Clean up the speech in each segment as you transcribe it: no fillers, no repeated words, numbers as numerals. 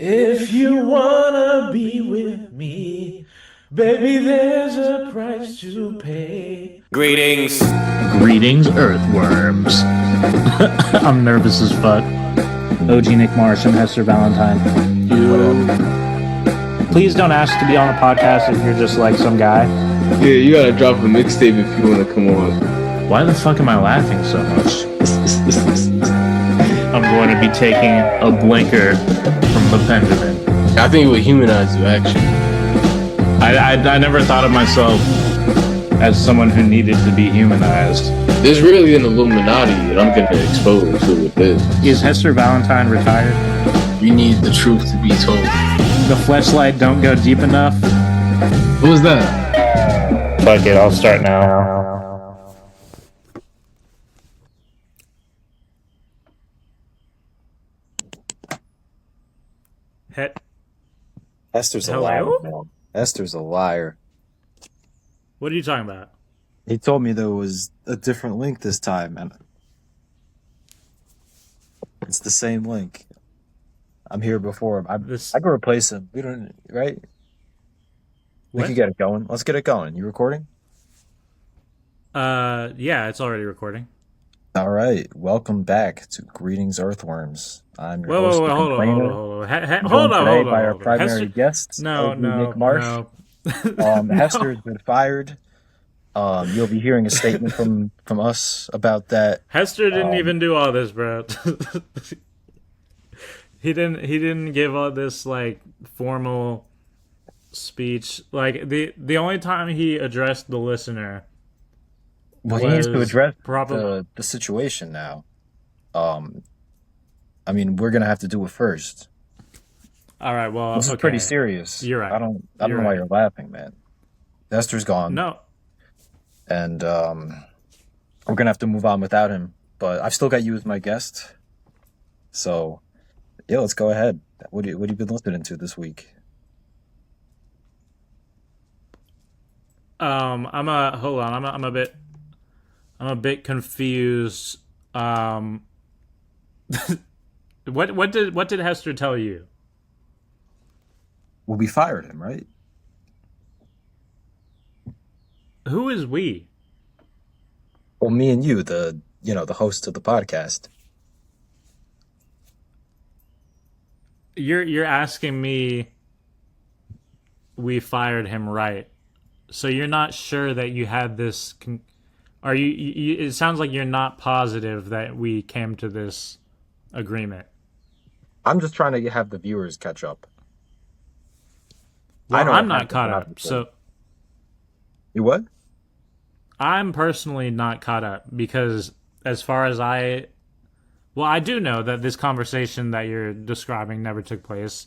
If you wanna be with me, baby, there's a price to pay. Greetings. Greetings, Earthworms. I'm nervous as fuck. OG Nick Marsh and Hester Valentine. Please don't ask to be on a podcast if you're just like some guy. Yeah, you gotta drop a mixtape if you wanna come on. Why the fuck am I laughing so much? I'm going to be taking a blinker from the Benjamin. I think it would humanize you, actually. I never thought of myself as someone who needed to be humanized. There's really an Illuminati that I'm gonna expose to with this. Is Hester Valentine retired? You need the truth to be told. The fleshlight don't go deep enough? Who was that? Fuck it, I'll start now. Hester's a Hello? liar, man. Hester's a liar. What are you talking about? He told me there was a different link this time, and it's the same link. I'm here before him. I can replace him. We don't, right? We What? can get it going. Let's get it going. You recording? Yeah, it's already recording. All right. Welcome back to Greetings, Earthworms. I'm your Whoa, host, whoa, the whoa, hold on, complainer. hold on. Joined today by our Hold on. primary guest, No, OG no, Nick Marsh. no. Hester's been fired. You'll be hearing a statement from us about that. Hester didn't even do all this, bro. He didn't give all this like formal speech. Like the only time he addressed the listener. Well, he needs to address probably the situation now. I mean, we're gonna have to do it first. all right. Well, This is okay. pretty serious. You're right. I don't You're know why right. you're laughing, man. Hester's gone. No, And we're gonna have to move on without him. But I've still got you as my guest. So, yeah, let's go ahead. What have you been listening to this week? hold on. I'm a bit confused. What did Hester tell you? Well, we fired him, right? Who is we? Well, me and you, the host of the podcast. You're asking me. We fired him, right? So you're not sure that you had this. Are you? It sounds like you're not positive that we came to this agreement. I'm just trying to have the viewers catch up. Well, I know I'm what not caught happened. up. So You what? I'm personally not caught up because as far as I do know that this conversation that you're describing never took place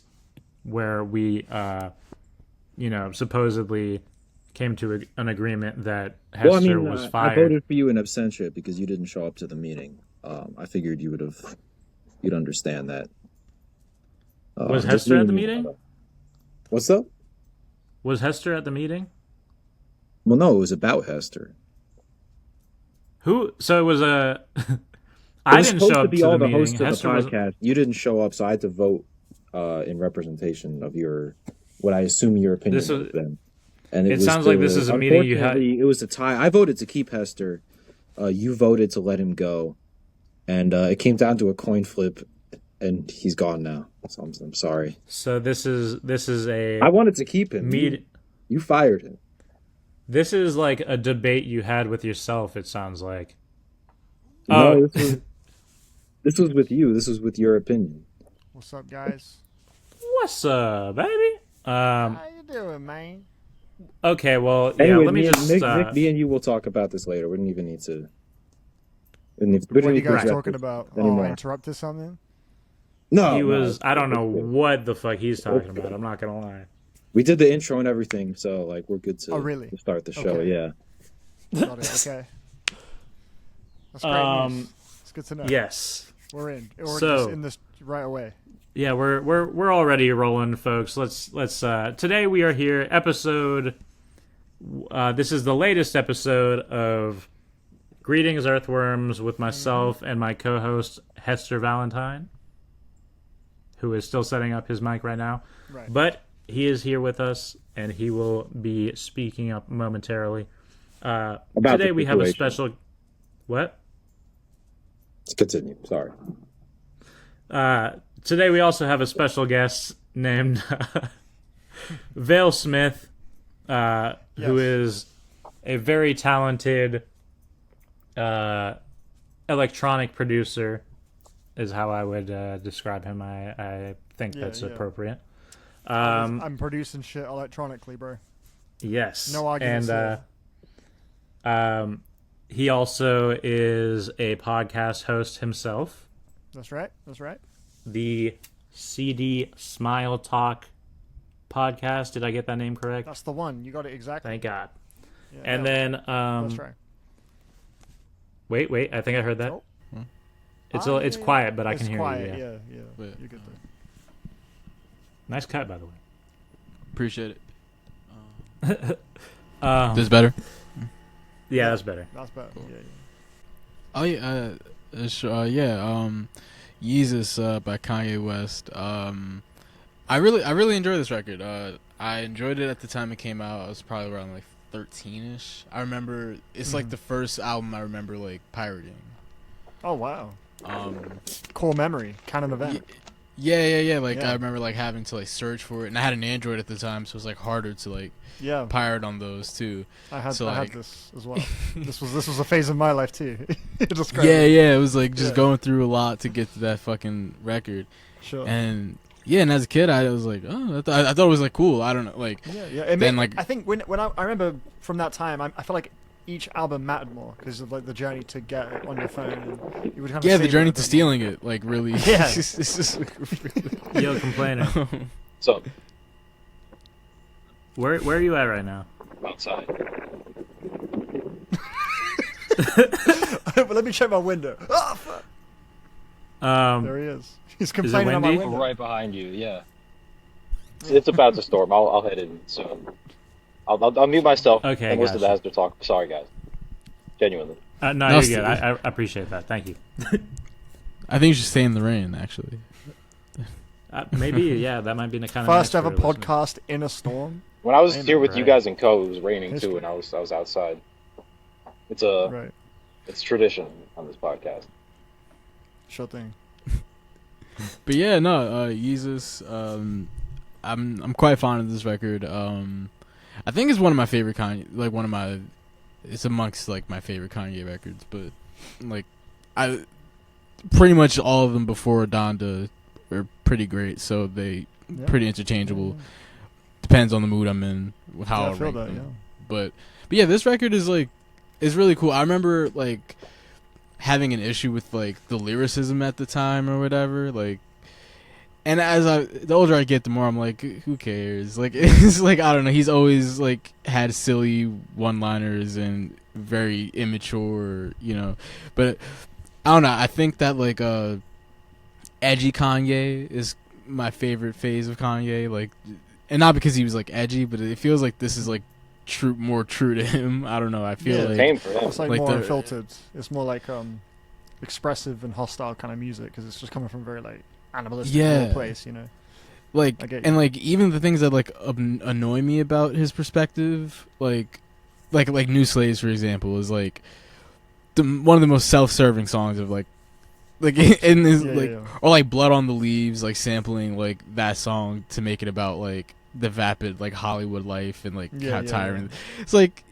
where we, supposedly came to an agreement that Hester was fired. I voted for you in absentia because you didn't show up to the meeting. I figured you'd understand that. Was just Hester at the leaving you meeting? out. What's up? Was Hester at the meeting? Well, no, it was about Hester. Who? So it was a. I I didn't show up to the meeting. host of the Hester was. podcast. You didn't show up, so I had to vote in representation of what I assume your opinion This was- was then. And It sounds like this is a meeting you had- unfortunately, It was a tie. I voted to keep Hester. You voted to let him go, and it came down to a coin flip, and he's gone now. So I'm sorry. So this is a. I wanted to keep him. meet. You fired him. This is like a debate you had with yourself. It sounds like. No, this was with you. This was with your opinion. What's up, guys? What's up, baby? How you doing, man? Okay, well, yeah. Anyway, Let me just. Nick, me and you will talk about this later. We didn't even need to. We didn't What are you need to guys address talking this about? anymore. I interrupted something? No, He no, was. I don't know okay. what the fuck he's talking about. I'm not gonna lie. We did the intro and everything, so like we're good to, Oh, really? to start the show. Okay. Yeah. Got it, okay. That's great news. It's good to know. Yes. We're in. We're So- just in this right away. Yeah, we're already rolling, folks. Let's today we are here episode this is the latest episode of Greetings Earthworms with myself and my co-host Hester Valentine, who is still setting up his mic right now. Right. But he is here with us, and he will be speaking up momentarily. Today we have a special... What? Let's continue. Sorry. Today we also have a special guest named Vale-Smith, who is a very talented electronic producer, is how I would describe him. I think that's appropriate. I'm producing shit electronically, bro. Yes. No arguments. And he also is a podcast host himself. That's right. The CD Smile Talk podcast. Did I get that name correct? That's the one. You got it exactly. Thank God. Yeah, and then let's try. Wait, I think I heard that. Oh. It's quiet, but I can hear quiet. you. Yeah. You're good though. Nice cut, by the way. Appreciate it. This better? Yeah, that's better. That's better. Cool. Yeah. Oh yeah, sure. Yeezus by Kanye West. I really enjoyed this record. I enjoyed it at the time it came out. I was probably around like 13ish. I remember it's like the first album I remember like pirating. Oh wow. Core memory, kind of event. Yeah. Like I remember like having to like search for it, and I had an Android at the time, so it was like harder to like pirate on those too. I had like, this as well. this was a phase of my life too. It was like just going through a lot to get to that fucking record. Sure. And as a kid, I was like, oh, I thought it was like cool. I don't know, like I think when I remember from that time, I felt like each album mattered more because of like the journey to get it on your phone. And you would kind of the journey to stealing it, like really. Yeah. it's just, Yo, complainer. So, Where are you at right now? outside. But let me check my window. Oh, fuck. There he is. He's complaining on my windy? window. Right behind you, yeah. It's about to storm. I'll head in soon. I'll mute myself and listen to the Hester talk. Sorry, guys. Genuinely. No, you're good. I appreciate that. Thank you. I think you should stay in the rain, actually. Maybe, that might be the kind of First ever podcast in a storm. When I was here with you right. guys in Co, it was raining too, and I was outside. It's it's tradition on this podcast. Sure thing. But Yeezus. I'm quite fond of this record. I think it's one of my favorite Kanye. It's amongst like my favorite Kanye records. But like, I pretty much all of them before Donda are pretty great. So they pretty interchangeable. Depends on the mood I'm in, how I rank them. Yeah. But this record is really cool. I remember like having an issue with like the lyricism at the time or whatever, like, and the older I get, the more I'm like, who cares? Like, it's like, I don't know, he's always like had silly one-liners and very immature, but I don't know, I think that like edgy Kanye is my favorite phase of Kanye, like, and not because he was like edgy, but it feels like this is like more true to him. I don't know. I feel like same for him. It's like more unfiltered. It's more like expressive and hostile kind of music because it's just coming from a very like animalistic place, Like and like even the things that like annoy me about his perspective, like New Slaves, for example, is like one of the most self-serving songs of like in this or like Blood on the Leaves, like sampling like that song to make it about like the vapid like Hollywood life and like how tiring. It's like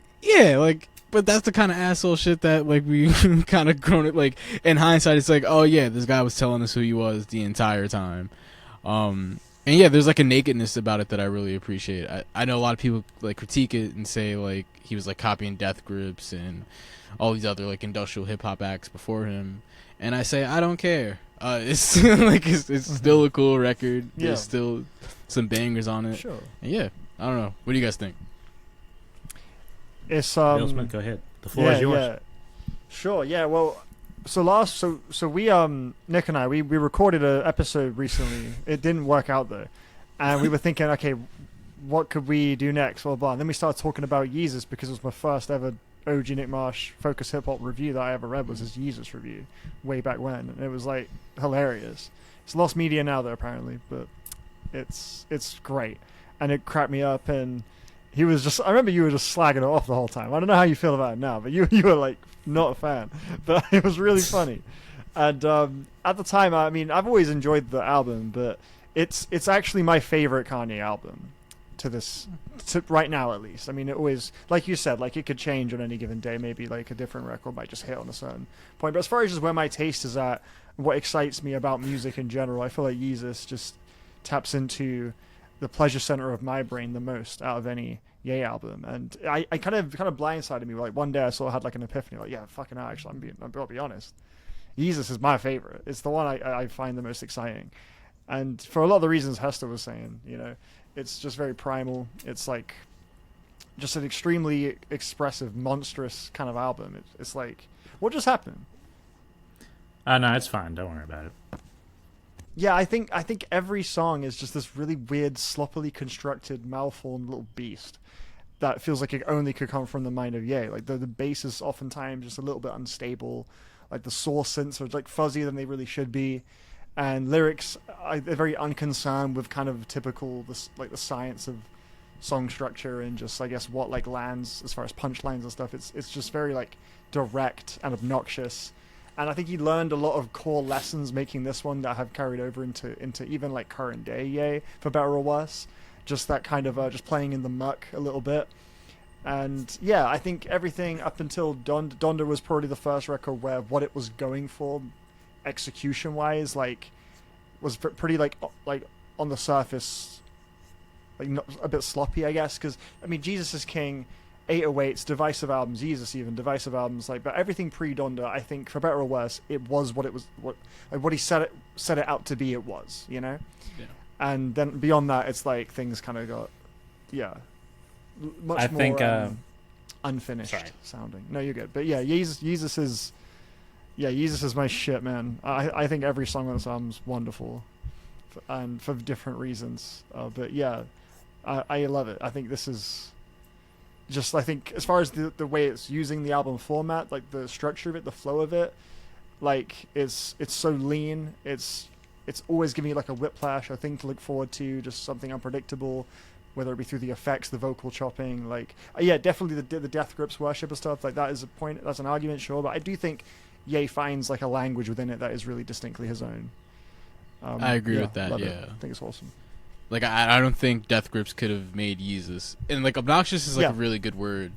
but that's the kind of asshole shit that like we kind of grown it. Like in hindsight, it's like, oh yeah, this guy was telling us who he was the entire time. And there's like a nakedness about it that I really appreciate. I know a lot of people like critique it and say like he was like copying Death Grips and all these other like industrial hip hop acts before him, and I say I don't care. It's like it's still a cool record. Yeah. There's still some bangers on it. Sure. And I don't know. What do you guys think? It's Bill Smith, go ahead. The floor is yours. Yeah. Sure. Yeah. Well, so we Nick and I we recorded an episode recently. It didn't work out though, and we were thinking, okay, what could we do next? Blah blah. And then we started talking about Yeezus because it was my first ever OG Nick Marsh Focus Hip Hop review that I ever read was his Yeezus review way back when, and it was like hilarious. It's lost media now, though, apparently, but it's great, and it cracked me up. And he was just, I remember you were just slagging it off the whole time. I don't know how you feel about it now, but you were like not a fan, but it was really funny. And at the time, I mean, I've always enjoyed the album, but it's actually my favorite Kanye album to right now, at least. I mean, it always, like you said, like it could change on any given day. Maybe like a different record might just hit on a certain point. But as far as just where my taste is at, what excites me about music in general, I feel like Yeezus just taps into the pleasure center of my brain the most out of any Ye album. And I kind of blindsided me. Like one day I sort of had like an epiphany, like, yeah, fucking hell, actually, I'll be honest. Yeezus is my favorite. It's the one I find the most exciting. And for a lot of the reasons Hester was saying, you know, it's just very primal. It's like just an extremely expressive, monstrous kind of album. It's like, what just happened? No, it's fine. Don't worry about it. Yeah, I think every song is just this really weird, sloppily constructed, malformed little beast that feels like it only could come from the mind of Ye. Like the bass is oftentimes just a little bit unstable. Like the source synths are like fuzzier than they really should be. And lyrics, they're very unconcerned with kind of typical, like the science of song structure and just, I guess, what like lands as far as punchlines and stuff. It's just very like direct and obnoxious. And I think he learned a lot of core lessons making this one that have carried over into even like current day Ye, for better or worse. Just that kind of just playing in the muck a little bit. And yeah, I think everything up until Donda was probably the first record where what it was going for, execution wise, like was pretty like on the surface, like not, a bit sloppy, I guess. Because I mean, Jesus is King, 808s, divisive albums, Yeezus even divisive albums, like, but everything pre Donda, I think, for better or worse, it was what it was, what he set it out to be. It was, you know. Yeah. And then beyond that, it's like things kind of got, yeah, much more unfinished sounding. No, you're good. But yeah, Yeezus is my shit, man. I think every song on this album's wonderful, and for different reasons. But yeah, I love it. I think this is just, I think as far as the way it's using the album format, like the structure of it, the flow of it, like it's so lean. It's always giving you like a whiplash, a thing to look forward to, just something unpredictable, whether it be through the effects, the vocal chopping, like yeah, definitely the Death Grips worship and stuff like that is a point. That's an argument, sure, but I do think Ye finds like a language within it that is really distinctly his own. I agree with that. Yeah, I think it's awesome. Like I don't think Death Grips could have made Yeezus, and like obnoxious is like a really good word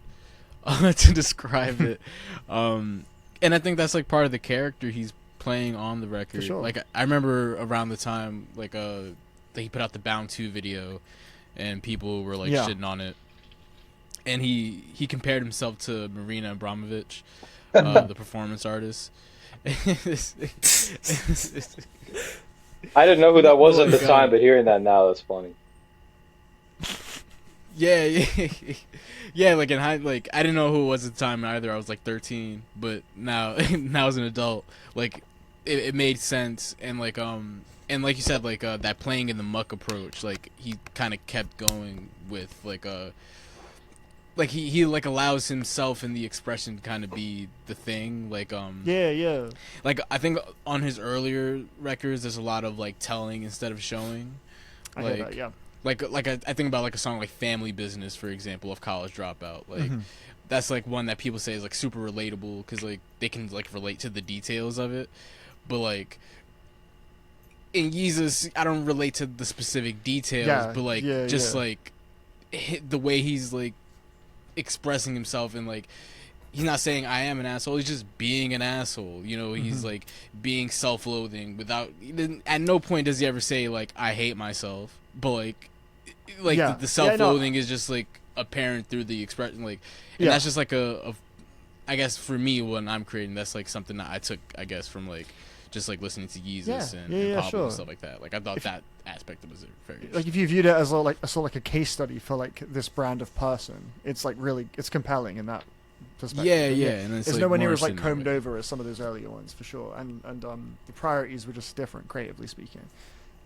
to describe it. And I think that's like part of the character he's playing on the record. For sure. Like I remember around the time like that he put out the Bound 2 video, and people were like shitting on it, and he compared himself to Marina Abramovich, the performance artist. I didn't know who that was at the time, but hearing that now, that's funny. Yeah. Like like I didn't know who it was at the time either. I was like 13, but now as an adult, like it made sense. And like you said, like that playing in the muck approach, like he kind of kept going with like he like allows himself in the expression to kind of be the thing, like yeah, like I think on his earlier records there's a lot of like telling instead of showing. I hear that, yeah. Like I think about like a song like Family Business, for example, of College Dropout. Like that's like one that people say is like super relatable because like they can like relate to the details of it, but like in Yeezus I don't relate to the specific details, but like like the way he's like expressing himself, and like he's not saying I am an asshole, he's just being an asshole, you know. He's like being self-loathing without, at no point does he ever say like I hate myself, but like the self-loathing is just like apparent through the expression, like, and that's just like a I guess for me when I'm creating, that's like something that I took, I guess, from like just like listening to Yeezus and Pablo and stuff like that. Like I thought that aspect of it was very like if you viewed it as a case study for like this brand of person, it's like really, it's compelling in that perspective. Yeah. And it's like nowhere near as like combed over as some of those earlier ones, for sure. And the priorities were just different, creatively speaking.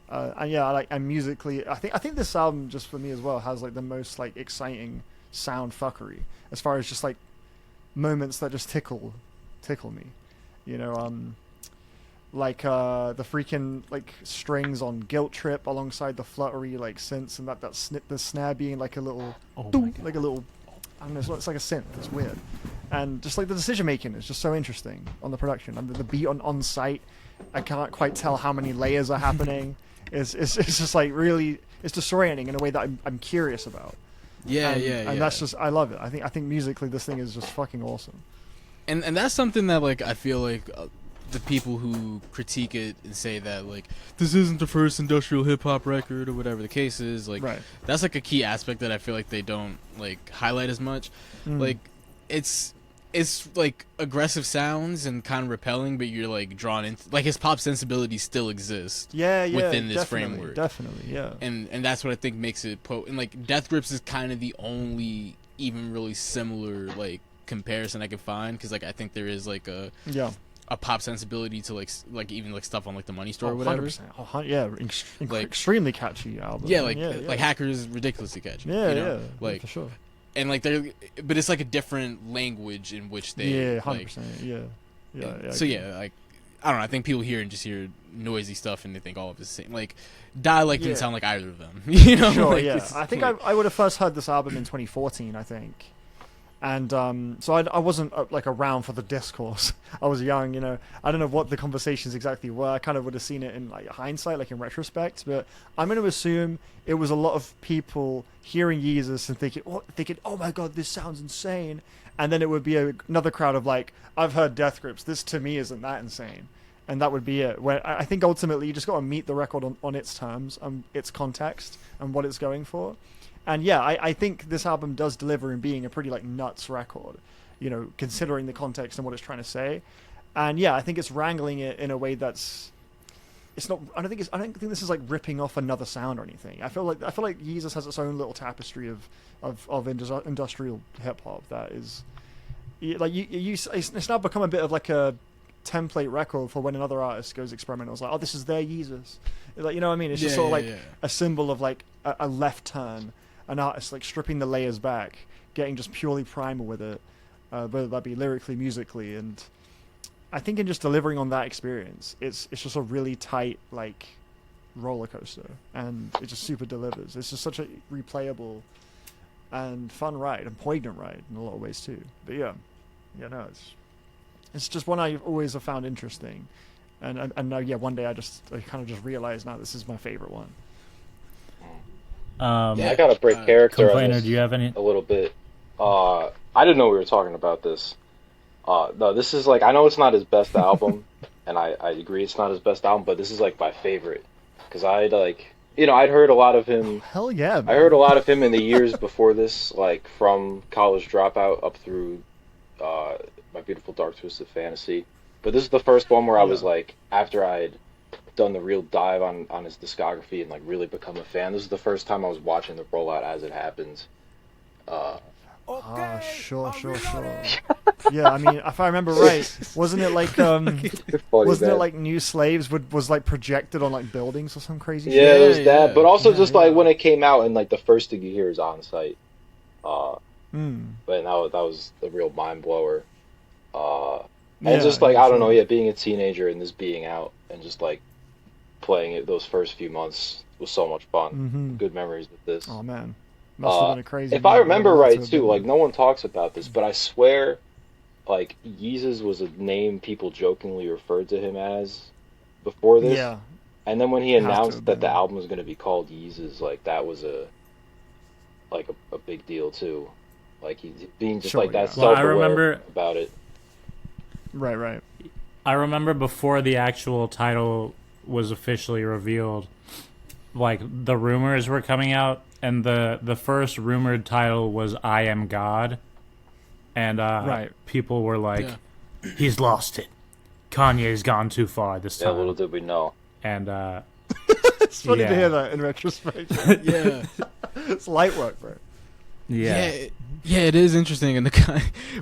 And yeah, and musically, I think this album just for me as well has like the most like exciting sound fuckery as far as just like moments that just tickle me, you know. the freaking like strings on Guilt Trip alongside the fluttery like synths, and the snare being like a little like a little, I don't know, it's like a synth. It's weird, and just like the decision making is just so interesting on the production. And the beat on site, I can't quite tell how many layers are happening. It's just like really, it's disorienting in a way that I'm curious about. And that's just, I love it. I think musically this thing is just fucking awesome. And that's something that like I feel like the people who critique it and say that like this isn't the first industrial hip hop record or whatever the case is, like that's like a key aspect that I feel like they don't like highlight as much. Like it's like aggressive sounds and kind of repelling, but you're like drawn into like his pop sensibility still exists. Within this framework, definitely. And that's what I think makes it and like Death Grips is kind of the only even really similar like comparison I could find, because like I think there is like a pop sensibility to like even like stuff on like the Money Store or whatever. 100%. Extremely catchy album. Like Hacker is ridiculously catchy. Like for sure. And like but it's like a different language in which they 100%. So like I don't know, I think people hear noisy stuff and they think all of it's the same. Like Dialect didn't sound like either of them. You know? Sure, like, I think I would have first heard this album in 2014, I think. And so I wasn't like around for the discourse. I was young, you know. I don't know what the conversations exactly were. I kind of would have seen it in like hindsight, like in retrospect. But I'm going to assume it was a lot of people hearing Yeezus and thinking, oh my god, this sounds insane. And then it would be another crowd of like, I've heard Death Grips. This to me isn't that insane. And that would be it. Where I think ultimately you just got to meet the record on its terms, its context, and what it's going for. And yeah, I think this album does deliver in being a pretty like nuts record, you know, considering the context and what it's trying to say. And yeah, I think it's wrangling it in a way that's, it's not. I don't think this is like ripping off another sound or anything. I feel like Yeezus has its own little tapestry of industrial hip hop that is, like it's now become a bit of like a template record for when another artist goes experimental. It's like, oh, this is their Yeezus. Like, you know what I mean? It's just sort of like a symbol of like a left turn. An artist like stripping the layers back, getting just purely primal with it, whether that be lyrically, musically, and I think in just delivering on that experience, it's just a really tight like roller coaster, and it just super delivers. It's just such a replayable and fun ride, and poignant ride in a lot of ways too. But no, it's just one I always have found interesting, and now one day I kind of just realized now this is my favorite one. I gotta break character on this do you have any? a little bit. I didn't know we were talking about this. No, this is like, I know it's not his best album, and I agree it's not his best album, but this is like my favorite, because I'd heard a lot of him. Hell yeah, man. I heard a lot of him in the years before this, like from College Dropout up through My Beautiful Dark Twisted Fantasy. But this is the first one where I was like, after I'd done the real dive on his discography and like really become a fan. This is the first time I was watching the rollout as it happens. Sure. Yeah, I mean, if I remember right, wasn't it like it like New Slaves was like projected on like buildings or some crazy shit? Yeah, it was that, but also just like when it came out and like the first thing you hear is On Site. But that was the real mind blower. And just like, I don't know, being a teenager and this being out and just like playing it those first few months was so much fun. Good memories with this. Oh man, must have been a crazy. If I remember right too, like no one talks about this, but I swear, like Yeezus was a name people jokingly referred to him as before this. Yeah. And then when he announced that the album was going to be called Yeezus, like that was a big deal too. Like he being just like that self-aware about it. Right. I remember before the actual title was officially revealed, like the rumors were coming out, and the first rumored title was I Am God, and people were like, he's lost it. Kanye's gone too far this time. Yeah, little did we know. And it's funny to hear that in retrospect. Yeah. It's light work, bro. Yeah, it is interesting, and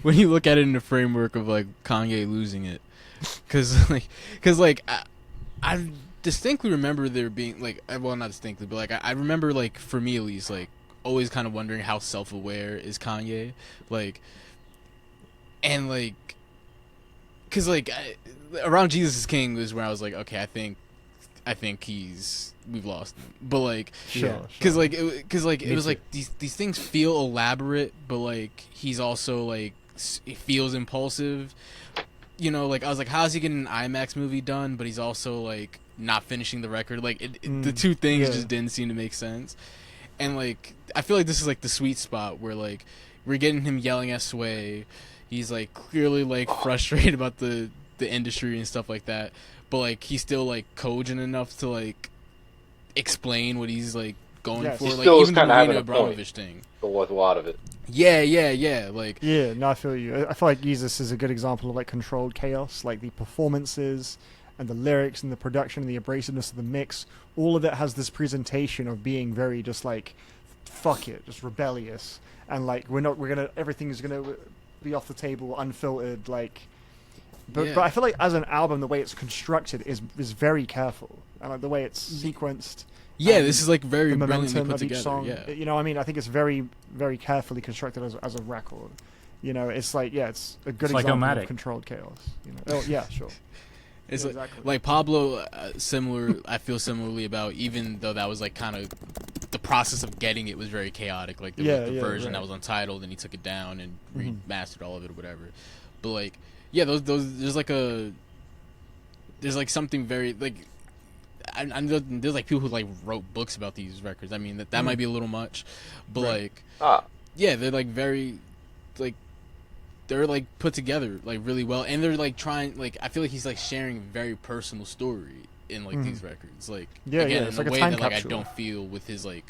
when you look at it in the framework of like Kanye losing it, because I distinctly remember there being like, well, not distinctly, but like I remember like for me at least, like always kind of wondering how self-aware is Kanye, like, and like because like around Jesus is King was where I was like, okay, I think we've lost him. But like, because it was like these things feel elaborate, but like he's also like it feels impulsive. You know, like I was like, how's he getting an IMAX movie done? But he's also like not finishing the record. Like the two things just didn't seem to make sense. And like I feel like this is like the sweet spot where like we're getting him yelling at Sway. He's like clearly like frustrated about the industry and stuff like that. But like he's still like cogent enough to like explain what he's like going for. He like still even kind the of Marina having a point Abramovich thing. with a lot of it. Yeah. Like no, I feel you. I feel like Yeezus is a good example of like controlled chaos, like the performances and the lyrics and the production and the abrasiveness of the mix. All of it has this presentation of being very just like, fuck it, just rebellious, and like everything is gonna be off the table, unfiltered, like. But I feel like as an album, the way it's constructed is very careful, and like the way it's sequenced. Yeah, this is like very the brilliantly momentum put of each together. song. Yeah. You know what I mean? I think it's very, very carefully constructed as a record. You know, it's like, it's a good example of controlled chaos. You know? Oh, yeah, sure. It's yeah, exactly. like Pablo, I feel similarly about, even though that was like kind of the process of getting it was very chaotic. Like there was the version that was untitled and he took it down and remastered all of it or whatever. But like, yeah, those there's like something very like. There's like people who like wrote books about these records. I mean that might be a little much, but like yeah, they're like very like they're like put together like really well, and they're like trying like I feel like he's like sharing a very personal story in like these records, like again it's in like a way time that like capsule. I don't feel with his like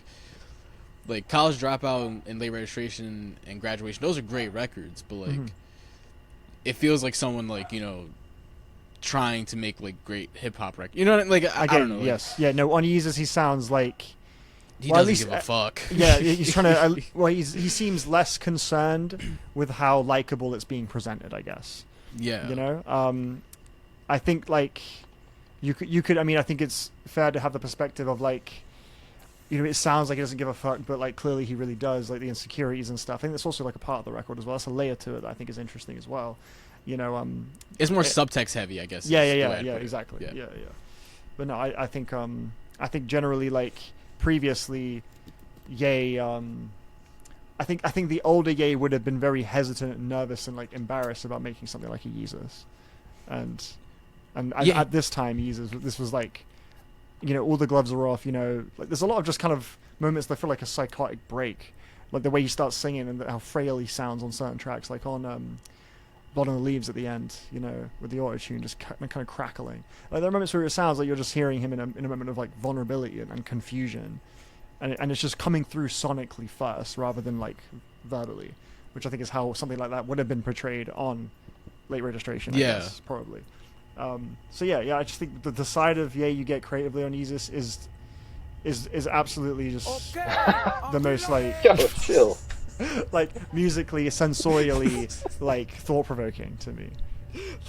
College Dropout and Late Registration and Graduation. Those are great records, but like it feels like someone like, you know, trying to make like great hip hop record. You know what I mean? Like I don't know. Yes. Yeah. No. On Yeezus, he sounds like he doesn't give a fuck. Yeah. He's trying to. Well, he seems less concerned with how likable it's being presented, I guess. Yeah. You know. I think like you could. I mean, I think it's fair to have the perspective of like, you know, it sounds like he doesn't give a fuck, but like clearly he really does. Like the insecurities and stuff. I think that's also like a part of the record as well. That's a layer to it that I think is interesting as well. You know, it's more subtext heavy, I guess. Yeah, exactly. Yeah. But no, I think generally like previously, Ye, I think the older Ye would have been very hesitant and nervous and like embarrassed about making something like a Yeezus, and at this time Yeezus, this was like, you know, all the gloves are off. You know, like there's a lot of just kind of moments that feel like a psychotic break, like the way he starts singing and how frail he sounds on certain tracks, like on Blood on the Leaves at the end, you know, with the auto-tune just kind of crackling. Like there are moments where it sounds like you're just hearing him in a moment of like vulnerability and confusion, and it's just coming through sonically first rather than like verbally, which I think is how something like that would have been portrayed on Late Registration. I guess, probably. So I just think the side of you get creatively on Yeezus is absolutely just the most like chill. Like musically, sensorially, like thought-provoking to me.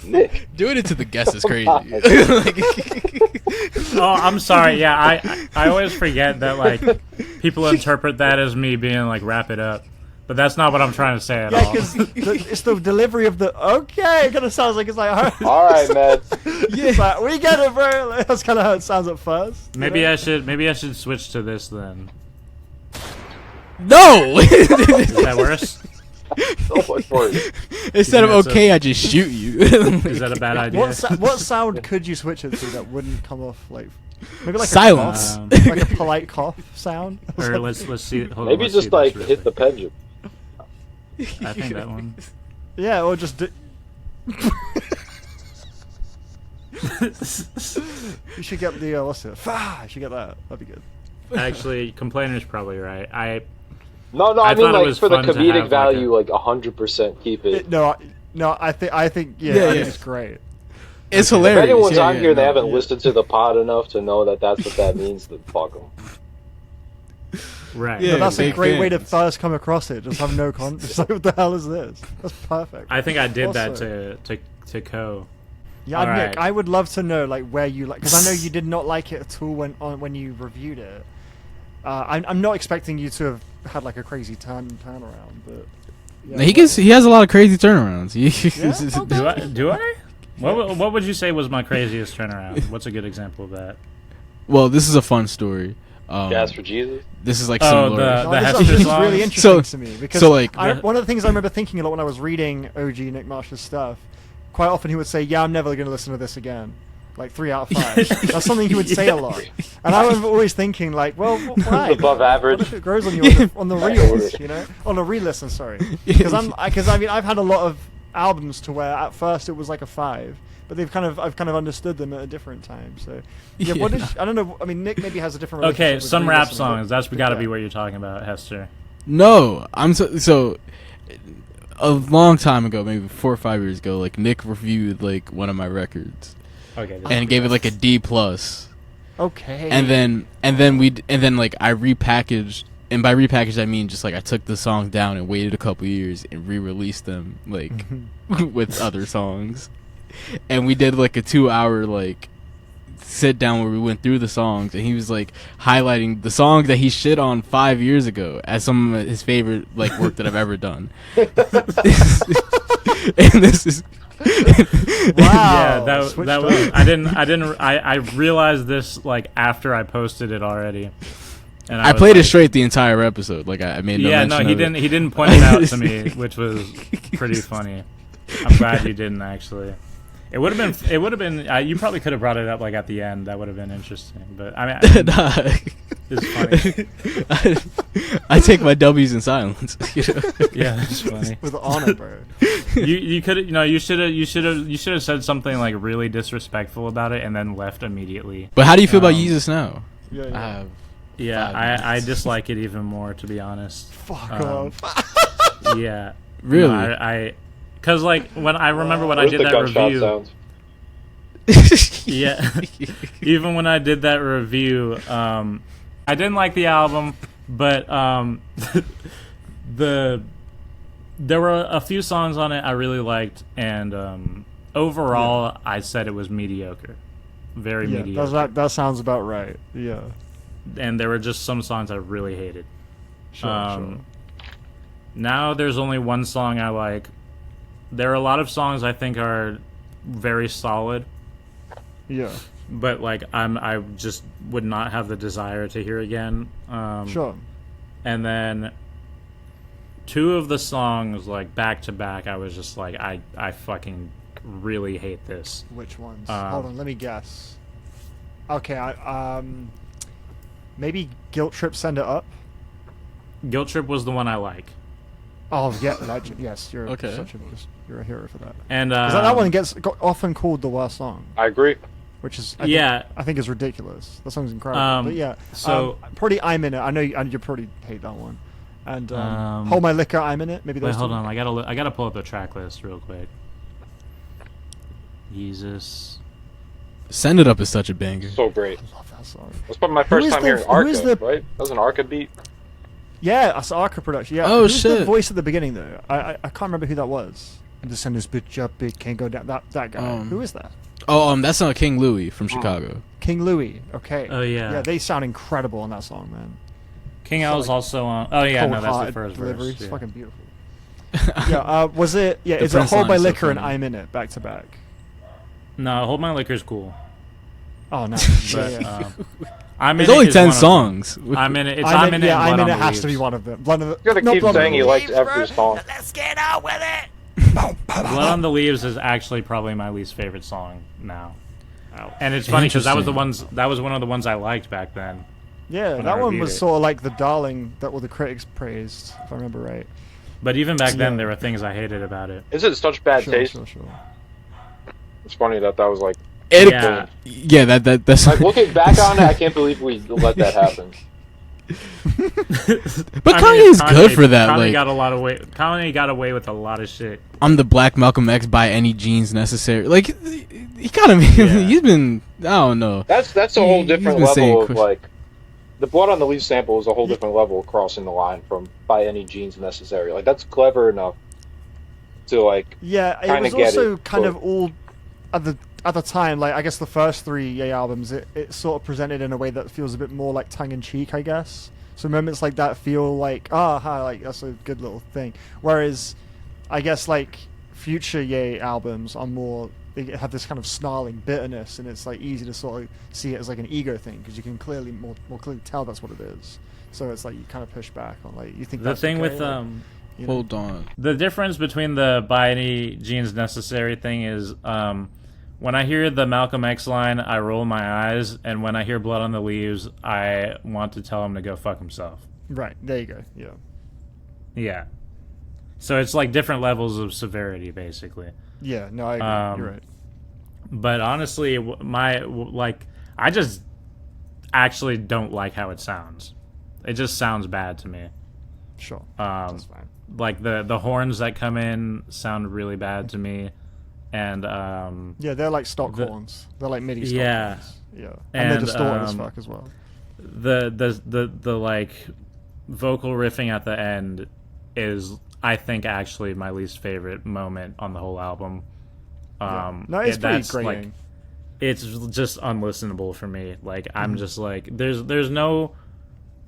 Nick, doing it to the guest is crazy. Oh, I'm sorry. Yeah, I always forget that like people interpret that as me being like wrap it up, but that's not what I'm trying to say at all. Yeah, because it's the delivery of the it kind of sounds like it's like all right, man. It's like, we get it, bro. That's kind of how it sounds at first. Maybe I should switch to this then. No! Is that worse? So much worse. Instead of okay, I just shoot you. Is that a bad idea? What sound could you switch it to that wouldn't come off like maybe like silence, a cough, like a polite cough sound? Or let's see. Maybe let's just see like this hit the pendulum. I think that one. Yeah, or just. You should get the what's it? You should get that. That'd be good. Actually, Complainer's probably right. No, I mean like for the comedic value, like 100% keep it. No, I think I think it's great. It's hilarious. If anyone's on here, they haven't listened to the pod enough to know that that's what that means. Then fuck them. Right. Yeah, that's a great way to first come across it. Just have no context. Like, what the hell is this? That's perfect. I think I did that to Co. Yeah, Nick, right. I would love to know like where you like, because I know you did not like it at all when you reviewed it. I'm not expecting you to have had like a crazy turnaround, but he has a lot of crazy turnarounds. Do I? What would you say was my craziest turnaround? What's a good example of that? Well, this is a fun story. Gas for Jesus. This is like similar. This is really interesting to me because one of the things I remember thinking a lot when I was reading OG Nick Marsh's stuff, quite often he would say, "Yeah, I'm never going to listen to this again." Like 3 out of 5. That's something he would say a lot, and I was always thinking, like, well, why? Above average. What if it grows on you on the reels, you know, on a re-listen? Sorry, because I've had a lot of albums to where at first it was like a 5. But I've kind of understood them at a different time. So yeah, I don't know. I mean, Nick maybe has a different. Okay, some rap songs. That's got to be what you're talking about, Hester. No, I'm so. A long time ago, maybe 4 or 5 years ago, like Nick reviewed like one of my records, and gave it like a D+. Okay. And then like I repackaged, and by repackaged I mean just like I took the song down and waited a couple years and re-released them like with other songs. And we did like a 2-hour like sit down where we went through the songs, and he was like highlighting the songs that he shit on 5 years ago as some of his favorite like work that I've ever done. And this is wow. Yeah, that was I realized this like after I posted it already. And I played it straight the entire episode. Like I made no mention he of didn't it. he didn't point it out to me, which was pretty funny. I'm glad you didn't actually. It would have been. You probably could have brought it up like at the end. That would have been interesting. But I mean, it's funny. I take my W's in silence. You know? Yeah, that's funny. With honor, bro. You could you should have said something like really disrespectful about it and then left immediately. But how do you feel about Yeezus now? I dislike it even more, to be honest. Fuck off. Yeah. Really? No, Because, like, when I remember when I did that review... Sounds? Yeah. Even when I did that review, I didn't like the album, but there were a few songs on it I really liked, and overall, I said it was mediocre. Very mediocre. That sounds about right. Yeah. And there were just some songs I really hated. Sure. Now there's only one song I like. There are a lot of songs I think are very solid. Yeah. But like I just would not have the desire to hear again. Sure. And then 2 of the songs like back to back, I was just like I fucking really hate this. Which ones? Hold on, let me guess. Okay, maybe Guilt Trip, Send It Up. Guilt Trip was the one I like. Oh yeah, yes, you're okay. You're a hero for that. And that one gets often called the worst song. I agree. Which is I think is ridiculous. That song's incredible. But yeah, so probably I'm in it. I know you probably hate that one. And Hold My Liquor, I'm in it. Maybe those. Wait, hold on. I gotta pull up the track list real quick. Yeezus. Send It Up is such a banger. So great. I love that song. That's probably my first time hearing Arca, right? That was an Arca beat. Yeah, that's Arca production. Yeah. Oh, Who's shit. the voice at the beginning though? I can't remember who that was. I'm just send this bitch up, it can't go down. That guy. Who is that? That's not King Louie from Chicago. King Louie. Okay. Oh yeah. Yeah, they sound incredible on that song, man. King L is also on. Oh yeah, no, that's the first delivery. verse. It's fucking beautiful. Yeah. Was it? Yeah. Is it Hold My Liquor and I'm in it back to back? No, Hold My Liquor's cool. Oh no. But, I'm in There's only it 10 songs. I'm in it. I'm in it. Yeah, I'm in it. Leaves. Has to be one of them. You gotta keep saying he likes every song. Let's get out with it. Blood on the Leaves is actually probably my least favorite song now. And it's funny because that was one of the ones I liked back then. Yeah, that one was sort of like the darling that all the critics praised, if I remember right. But even back then, there were things I hated about it. Is it such bad taste? Sure. It's funny that was like. That's like looking back on it, I can't believe we let that happen. But Kanye's good for that. Kanye like, Kanye got away with a lot of shit. I'm the Black Malcolm X by any genes necessary. Like he kind of he's been. I don't know. That's a whole different level of like. The Blood on the Leaves sample is a whole different level of crossing the line from by any genes necessary. Like that's clever enough to like. Yeah, it was also kind of all at the time. Like I guess the first 3 Ye albums, it sort of presented in a way that feels a bit more like tongue in cheek, I guess. So moments like that feel like like that's a good little thing. Whereas, I guess like future Ye albums are more. they have this kind of snarling bitterness, and it's like easy to sort of see it as like an ego thing because you can clearly more clearly tell that's what it is. So it's like you kind of push back on like you think the that's thing okay, with like, you know? Hold on. The difference between the by any genes necessary thing is when I hear the Malcolm X line, I roll my eyes, and when I hear Blood on the Leaves, I want to tell him to go fuck himself. Right, there you go. Yeah. Yeah. So it's like different levels of severity, basically. Yeah, no, I agree. You're right. But honestly, I just actually don't like how it sounds. It just sounds bad to me. Sure, that's fine. Like the horns that come in sound really bad to me, and yeah, they're like stock horns. They're like MIDI stock horns. Yeah, and they're distorted as fuck as well. The like vocal riffing at the end is, I think, actually my least favorite moment on the whole album. No, it's pretty grating. Like, it's just unlistenable for me. Like I'm just like there's no.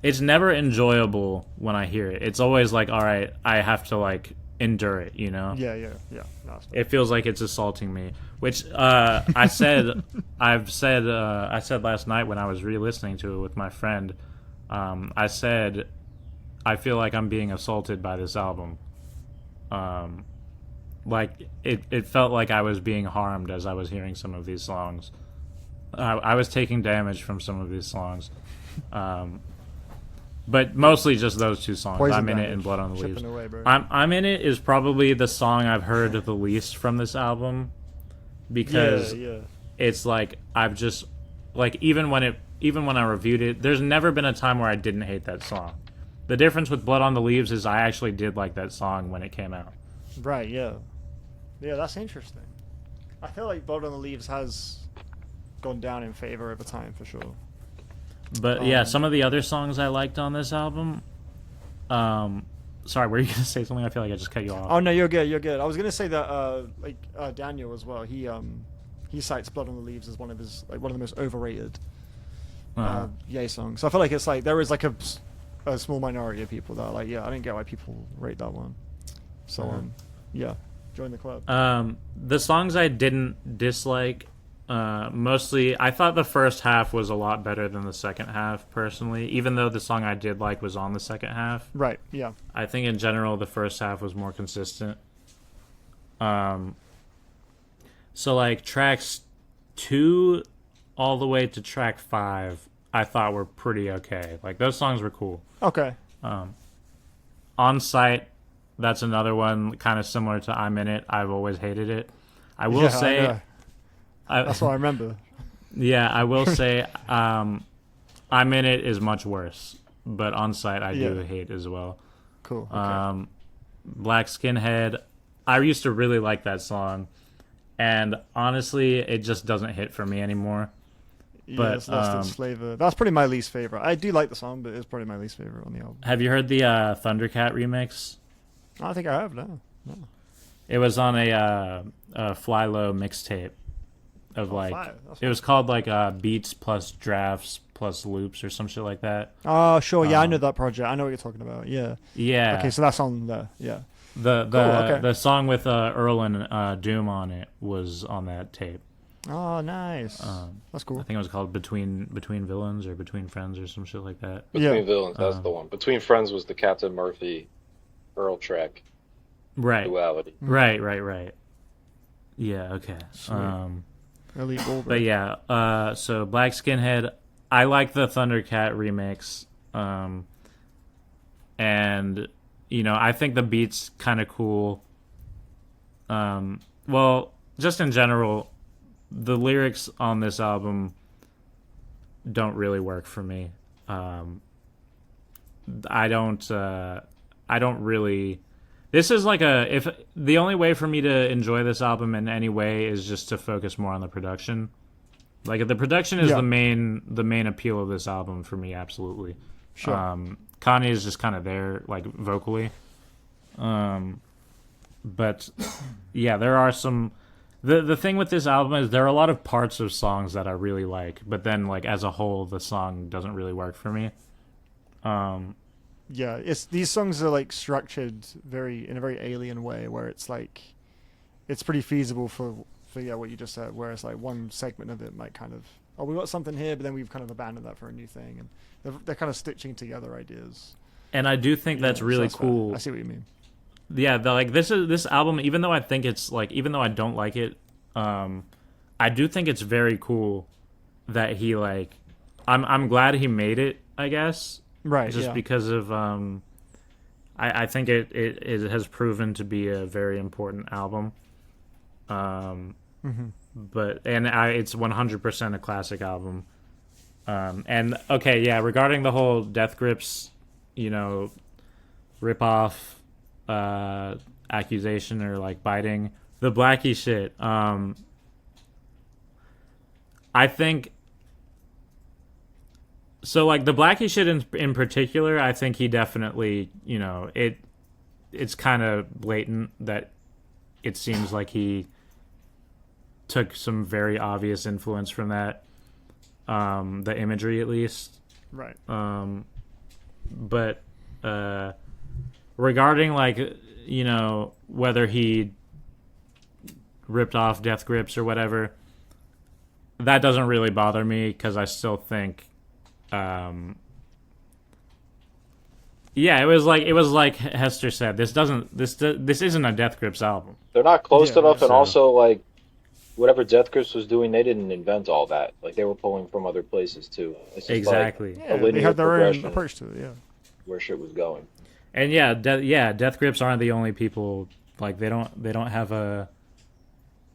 It's never enjoyable when I hear it. It's always like, all right, I have to like endure it, you know? Yeah. No, it feels like it's assaulting me. Which I said last night when I was re-listening to it with my friend. I said, I feel like I'm being assaulted by this album. Like it felt like I was being harmed as I was hearing some of these songs. I was taking damage from some of these songs. But mostly just those two songs. Poison I'm in damage. it and Blood on the Leaves. Away, bro. I'm in it is probably the song I've heard the least from this album, because it's like I've just like even when I reviewed it, there's never been a time where I didn't hate that song. The difference with Blood on the Leaves is I actually did like that song when it came out. Right. Yeah. That's interesting. I feel like Blood on the Leaves has gone down in favor over time for sure. But yeah, some of the other songs I liked on this album. Sorry, were you gonna say something? I feel like I just cut you off. Oh no, you're good. I was gonna say that Daniel as well. He cites Blood on the Leaves as one of the most overrated Ye songs. So I feel like it's like there is like a small minority of people that are like, yeah, I didn't get why people rate that one. So yeah, join the club. The songs I didn't dislike. Mostly, I thought the first half was a lot better than the second half, personally, even though the song I did like was on the second half. Right, yeah. I think in general the first half was more consistent. So like tracks 2 all the way to track 5 I thought were pretty okay. Like those songs were cool. Okay. On Site, that's another one kind of similar to I'm In It. I've always hated it. I will say... That's what I remember. Yeah, I will say I'm In It is much worse, but On Site I do hate as well. Cool. Okay. Black Skinhead, I used to really like that song, and honestly, it just doesn't hit for me anymore. But it's lost its flavor. That's probably my least favorite. I do like the song, but it's probably my least favorite on the album. Have you heard the Thundercat remix? I think I have. No. It was on a Fly Low mixtape. It was called like Beats plus Drafts plus Loops or some shit like that. Oh, sure. Yeah, I know that project. I know what you're talking about. Yeah. Yeah. Okay, so that's on there. Yeah. The song with Earl and Doom on it was on that tape. Oh, nice. That's cool. I think it was called Between Villains or Between Friends or some shit like that. Between Villains, that's the one. Between Friends was the Captain Murphy Earl track. Right. Duality. Right. Yeah. Okay. Elite Gold, but yeah, so Black Skinhead, I like the Thundercat remix, and I think the beat's kind of cool. Well, just in general, the lyrics on this album don't really work for me. I don't really. This is like if the only way for me to enjoy this album in any way is just to focus more on the production. Like the production is the main appeal of this album for me, absolutely. Sure. Kanye is just kind of there, like vocally. But yeah, there are some. The thing with this album is there are a lot of parts of songs that I really like, but then like as a whole, the song doesn't really work for me. Yeah, these songs are like structured in a very alien way, where it's like it's pretty feasible for for what you just said, whereas like one segment of it might kind of, oh, we got something here, but then we've kind of abandoned that for a new thing, and they're kind of stitching together ideas. And I do think that's really cool. Fair. I see what you mean. Yeah, this album, even though I think it's like, even though I don't like it, I do think it's very cool that he like, I'm glad he made it, I guess. Right. Just because of I think it has proven to be a very important album. But it's 100% a classic album. And okay, yeah, regarding the whole Death Grips, rip off accusation or like biting the Blackie shit. I think so. Like the Blackie shit in particular, I think he definitely, it's kind of blatant that it seems like he took some very obvious influence from that, the imagery at least. Right. But regarding like, whether he ripped off Death Grips or whatever, that doesn't really bother me because I still think, it was like Hester said, this isn't a Death Grips album. They're not close enough, and also like whatever Death Grips was doing, they didn't invent all that. Like they were pulling from other places too. It's just exactly. Like a linear they had their own approach to it. Yeah. Where shit was going. And Death Grips aren't the only people. Like they don't have a.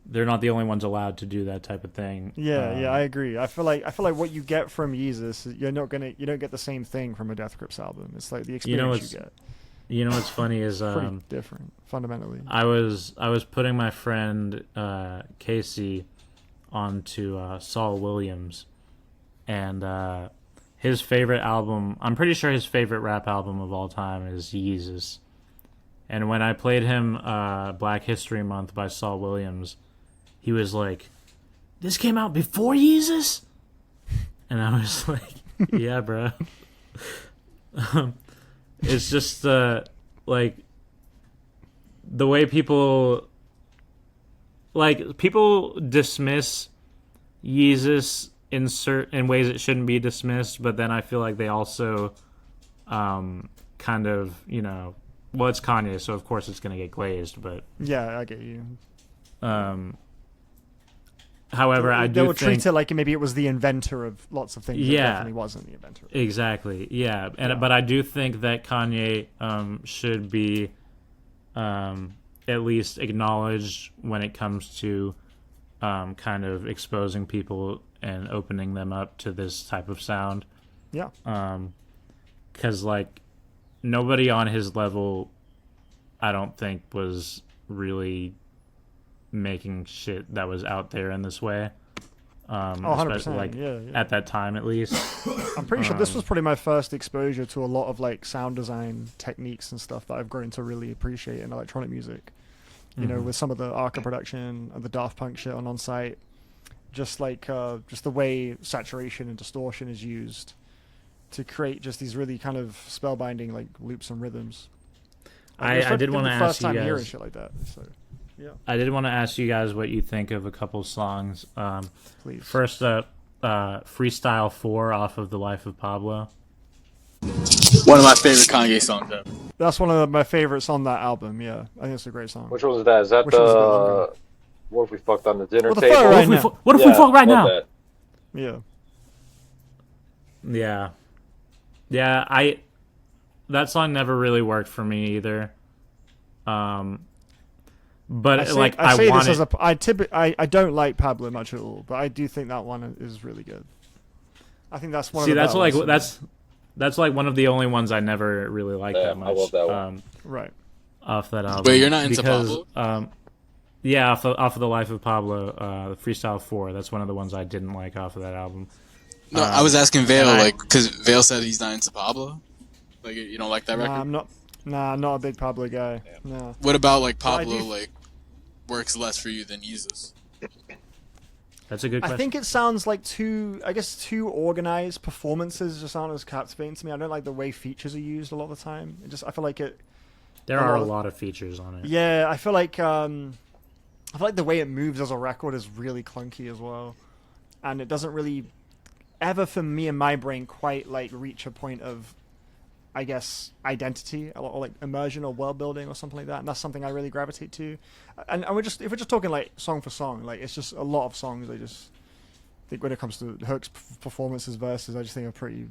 They're not the only ones allowed to do that type of thing. Yeah, I agree. I feel like what you get from Yeezus, you don't get the same thing from a Death Grips album. It's like the experience you get. You know what's funny is pretty different fundamentally. I was putting my friend Casey onto Saul Williams, and his favorite album. I'm pretty sure his favorite rap album of all time is Yeezus. And when I played him Black History Month by Saul Williams, he was like, "This came out before Yeezus?" And I was like, "Yeah, bro." It's just like the way people dismiss Yeezus in ways it shouldn't be dismissed, but then I feel like they also kind of, well, it's Kanye, so of course it's going to get glazed, but yeah, I get you. However, they would treat it like maybe it was the inventor of lots of things. Yeah, it definitely wasn't the inventor. Exactly. Yeah, but I do think that Kanye should be at least acknowledged when it comes to kind of exposing people and opening them up to this type of sound. Yeah. Because like nobody on his level, I don't think, was really making shit that was out there in this way. 100%. Like yeah. at that time, at least. I'm pretty sure this was probably my first exposure to a lot of like sound design techniques and stuff that I've grown to really appreciate in electronic music. You know, with some of the Arca production and the Daft Punk shit on Site, just like just the way saturation and distortion is used to create just these really kind of spellbinding like loops and rhythms. I did want to ask you guys. Hearing shit like that. So, yeah. I did want to ask you guys what you think of a couple songs. Please. First up, Freestyle 4 off of The Life of Pablo. One of my favorite Kanye songs ever. That's one of my favorites on that album, yeah. I think it's a great song. Which one was that? Is that What If We Fucked on the Dinner Table? What if we fuck right now? That. Yeah. Yeah, that song never really worked for me either. But I don't like Pablo much at all, but I do think that one is really good. I think that's one of the that's like ones. That's like one of the only ones I never really liked that much. I love that one. Right. Off that album. Wait, you're not into Pablo? Yeah, off of The Life of Pablo, Freestyle 4. That's one of the ones I didn't like off of that album. No, I was asking Vale, because Vale said he's not into Pablo. Like, you don't like that record? I'm not a big Pablo guy. Yeah. No. What about like Pablo works less for you than Yeezus? That's a good question. I think it sounds like too organized. Performances just aren't as captivating to me. I don't like the way features are used a lot of the time. I feel like it. There are a lot of features on it. Yeah, I feel like I feel like the way it moves as a record is really clunky as well, and it doesn't really ever, for me in my brain, quite like reach a point of, I guess, identity or like immersion or world building or something like that. And that's something I really gravitate to. And if we're just talking like song for song, like it's just a lot of songs. I just think when it comes to hooks, performances, verses, I just think are pretty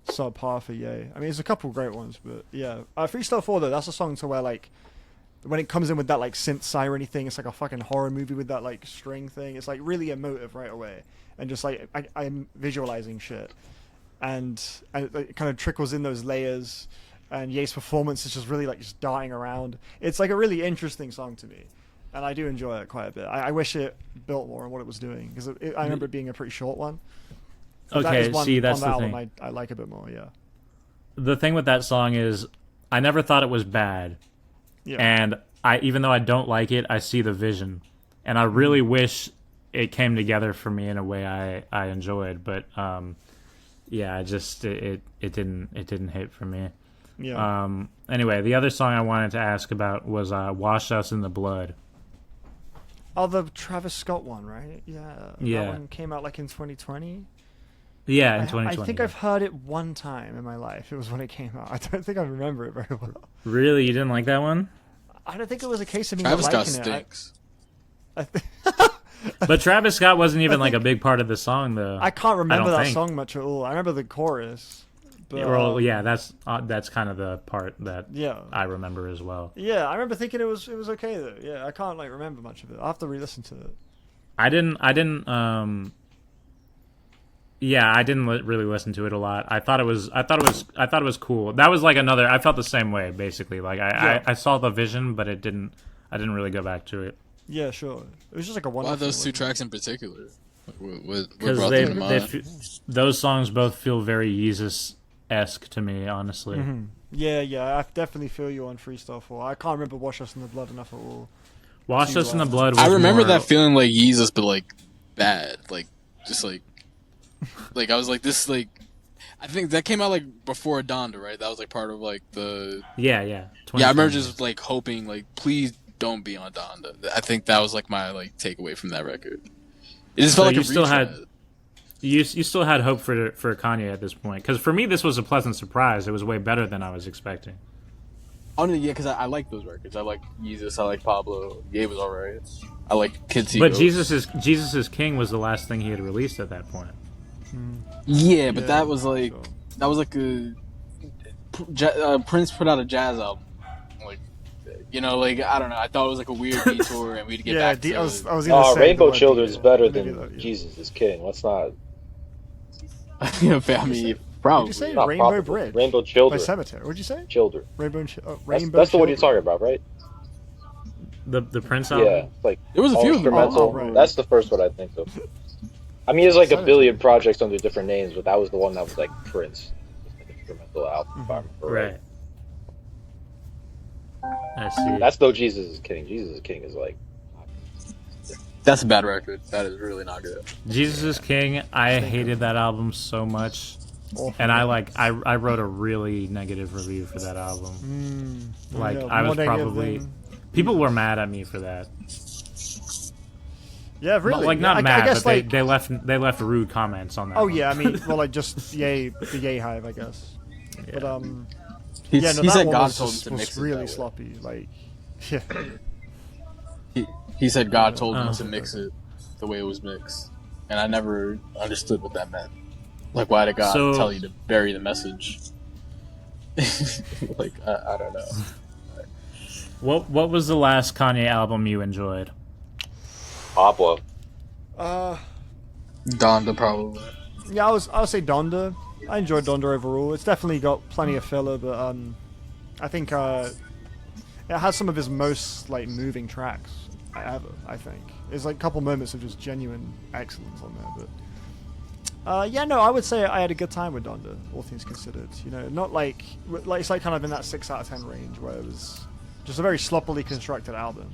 subpar for Ye. I mean, there's a couple great ones, but yeah. Freestyle 4 though, that's a song to where like when it comes in with that like synth siren thing, it's like a fucking horror movie with that like string thing. It's like really emotive right away, and just like I'm visualizing shit, and it kind of trickles in those layers, and Ye's performance is just really like just darting around. It's like a really interesting song to me, and I do enjoy it quite a bit. I wish it built more on what it was doing, because I remember it being a pretty short one. Okay, see, that's the thing. I like a bit more, yeah. The thing with that song is, I never thought it was bad. Yeah. And even though I don't like it, I see the vision. And I really wish it came together for me in a way I enjoyed. But, yeah, it didn't hit for me. Yeah. Anyway, the other song I wanted to ask about was Wash Us in the Blood. Oh, the Travis Scott one, right? Yeah. Yeah. That one came out like in 2020. Yeah, in 2020. I think I've heard it one time in my life. It was when it came out. I don't think I remember it very well. Really? You didn't like that one? I don't think it was a case of me Travis not Scott liking stinks. But Travis Scott wasn't even like a big part of the song, though. I can't remember don't that think. song much at all. I remember the chorus. But, well, yeah, that's kind of the part that yeah. I remember as well. Yeah, I remember thinking it was okay though. Yeah, I can't like remember much of it. I'll have to re-listen to it. I didn't really listen to it a lot. I thought it was cool. That was like another. I felt the same way basically. Like I saw the vision, but I didn't really go back to it. Yeah, sure. It was just like a wonderful. Why those two tracks in particular? Because those songs both feel very Yeezus-esque to me, honestly. Mm-hmm. Yeah, I definitely feel you on Freestyle 4. I can't remember Wash Us in the Blood enough at all. Wash Us in the Blood was I remember more... that feeling like Yeezus, but like bad. Like, just like I was like, this, like, I think that came out like before Donda, right? That was like part of like the... Yeah. Yeah, I remember just like hoping, like, please don't be on Donda. I think that was like my like takeaway from that record. It just felt like you a still retread. had... You still had hope for Kanye at this point, because for me this was a pleasant surprise. It was way better than I was expecting. Oh no, yeah, because I like those records. I like Yeezus. I like Pablo. Ye was alright. I like Kids See But Ghosts. Jesus is King was the last thing he had released at that point. Yeah, but that was like a Prince put out a jazz album. Like, you know, like I don't know. I thought it was like a weird detour, and we'd get back to. I was gonna say Rainbow the Children is better than yeah. Jesus is King. Let's not. I mean, probably. Did you say Not Rainbow probably. Bridge? Rainbow By Children. Cemetery. What'd you say? Children. Rainbow. That's the one you're talking about, right? The Prince album? Yeah, like There was a all few of them. instrumental. right. That's the first one I think of. I mean, there's like a billion projects under different names, but that was the one that was like Prince. Like an instrumental album, if I remember Right. I see. That's no Jesus is King. Jesus is King is like. That's a bad record. That is really not good. Jesus is King. I hated that album so much. And I wrote a really negative review for that album. I was probably people were mad at me for that. Yeah, really. Like not I mad, guess, but they left rude comments on that. Oh one. yeah, I mean, well, like just the Ye hive, I guess. Yeah. But He yeah, no, he that said one God was, told him just, to was mix it. really that way. sloppy. Like, yeah. He said God told him to mix it the way it was mixed, and I never understood what that meant. Like, why did God tell you to bury the message? Like, I don't know. What was the last Kanye album you enjoyed? Pablo. Donda, probably. Yeah, I would say Donda. I enjoyed Donda overall. It's definitely got plenty of filler, but I think it has some of his most like moving tracks ever. I think there's like a couple moments of just genuine excellence on there, but yeah, no, I would say I had a good time with Donda, all things considered. You know, not like it's like kind of in that 6 out of 10 range where it was just a very sloppily constructed album.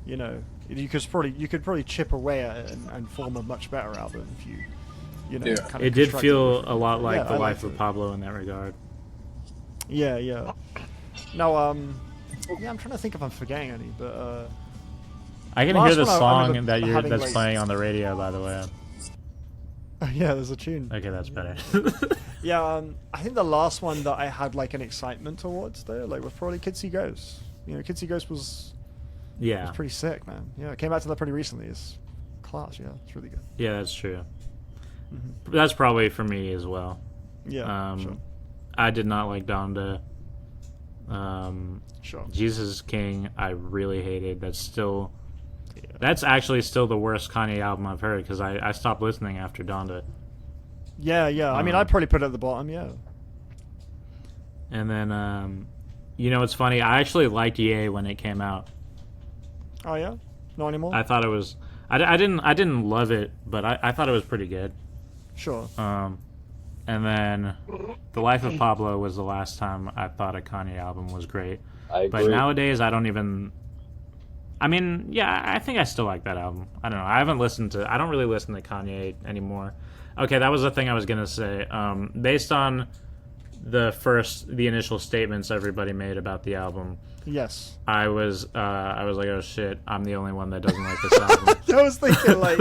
You know, you could probably chip away at it and form a much better album if you know. Yeah. Kind of It did construct feel it. a lot like Yeah, the I life liked of Pablo in that regard. Yeah. No, yeah, I'm trying to think if I'm forgetting any, but I can Last hear the one I song remember that's like- playing on the radio, by the way. Yeah, there's a tune. Okay, that's better. Yeah, I think the last one that I had like an excitement towards there, like, was probably Kids See Ghosts. You know, Kids See Ghosts was Yeah. pretty sick, man. Yeah, I came back to that pretty recently. It's class. Yeah, it's really good. Yeah, that's true. That's probably for me as well. Yeah, sure. I did not like Donda. Sure. Jesus is King, I really hated. That's actually still the worst Kanye album I've heard because I stopped listening after Donda. Yeah. I mean, I'd probably put it at the bottom. Yeah. And then, you know, it's funny. I actually liked Ye when it came out. Oh yeah. Not anymore. I thought it was. I didn't love it, but I thought it was pretty good. Sure. And then, The Life of Pablo was the last time I thought a Kanye album was great. I agree. But nowadays, I don't even. I mean, yeah, I think I still like that album. I don't know. I don't really listen to Kanye anymore. Okay, that was the thing I was gonna say. Based on the initial statements everybody made about the album, Yes. I was like, oh shit, I'm the only one that doesn't like this album. I was thinking, like,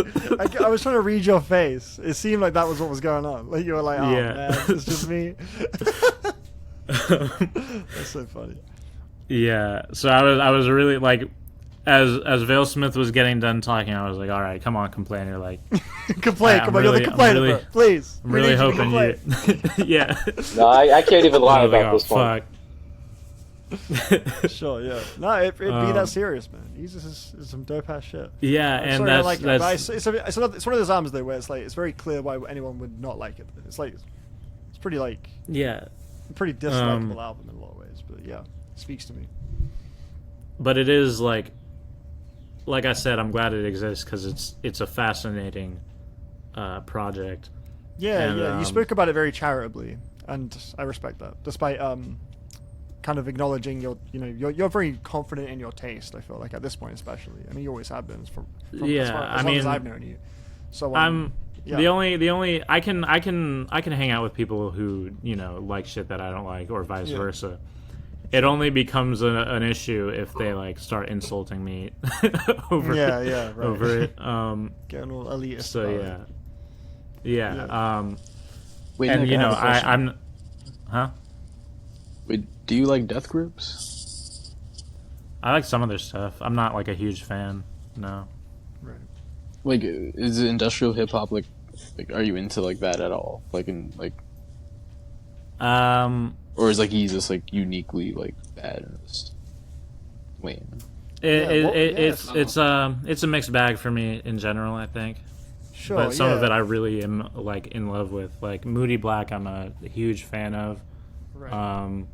I was trying to read your face. It seemed like that was what was going on. Like, you were like, oh, Yeah. man, it's just me. That's so funny. Yeah, so I was really like, as Vale-Smith was getting done talking, I was like, all right, come on, complainer, like, Complain, come on, you're the complainer, really, bro. Please. I'm We really need you to hoping you, yeah. No, I can't even lie I was like, about oh, this one. fuck. Sure, yeah. No, it'd be that serious, man. Yeezus is some dope ass shit. Yeah, I'm and sorry, I like it, but that's it's one of those albums though where it's like it's very clear why anyone would not like it. It's like it's pretty like yeah. pretty dislikable album in a lot of ways, but yeah, it speaks to me. But it is like I said, I'm glad it exists because it's a fascinating project. Yeah, And, yeah. You spoke about it very charitably, and I respect that. Despite kind of acknowledging you're very confident in your taste. I feel like at this point, especially. I mean, you always have been as long as I've known you. So yeah. the only I can hang out with people who like shit that I don't like, or vice versa. It only becomes an issue if they like start insulting me over right. over it. Getting all elitist. So about yeah. Wait, And Nick, I have a question. I'm, huh? Wait, do you like death grips? I like some of their stuff. I'm not like a huge fan. No. Right. Like, is industrial hip hop like are you into like that at all? Like or is like Yeezus like uniquely like bad in this lane? It's a mixed bag for me in general, I think. Sure. But some of it I really am like in love with. Like Moody Black, I'm a huge fan of. Right.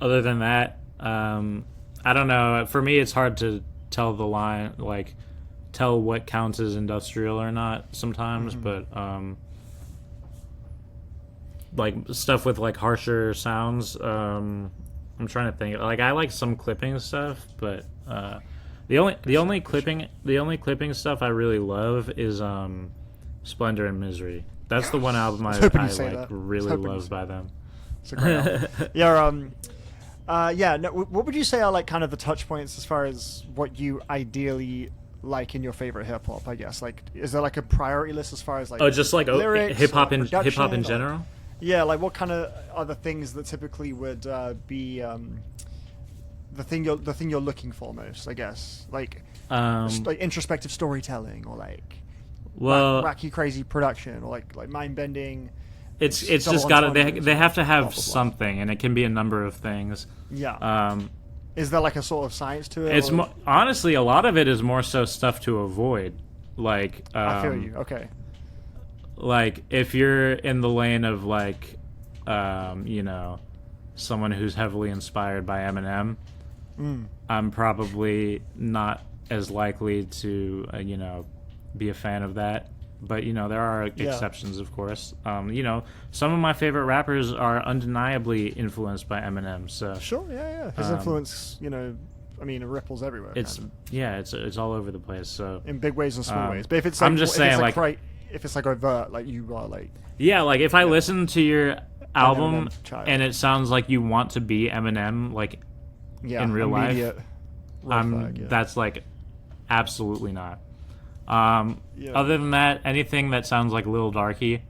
Other than that, I don't know. For me, it's hard to tell the line, like tell what counts as industrial or not sometimes. But like stuff with like harsher sounds. I'm trying to think. Like I like some clipping stuff, but the only clipping stuff I really love is Splendor and Misery. That's the one album I like really love by them. It's a great album. Yeah. No, what would you say are like kind of the touch points as far as what you ideally like in your favorite hip hop? I guess like is there like a priority list as far as like just like lyrics, hip hop in production, general? Yeah, like what kind of are the things that typically would be the thing you're looking for most? I guess like introspective storytelling or like wacky crazy production or like mind bending. It's just got they have to have something, and it can be a number of things. Yeah. Is there like a sort of science to it? It's honestly a lot of it is more so stuff to avoid. Like I feel you. Okay. Like if you're in the lane of like someone who's heavily inspired by Eminem, I'm probably not as likely to be a fan of that. But there are exceptions, of course. Some of my favorite rappers are undeniably influenced by Eminem. So sure, yeah. His influence, I mean, it ripples everywhere. It's it's all over the place. So in big ways and small ways. But if it's like, I'm just saying, if it's like overt, like you are like like if I listen to your album and it sounds like you want to be Eminem, like in real life, That's like absolutely not. Yeah. Other than that, anything that sounds like Lil Darky,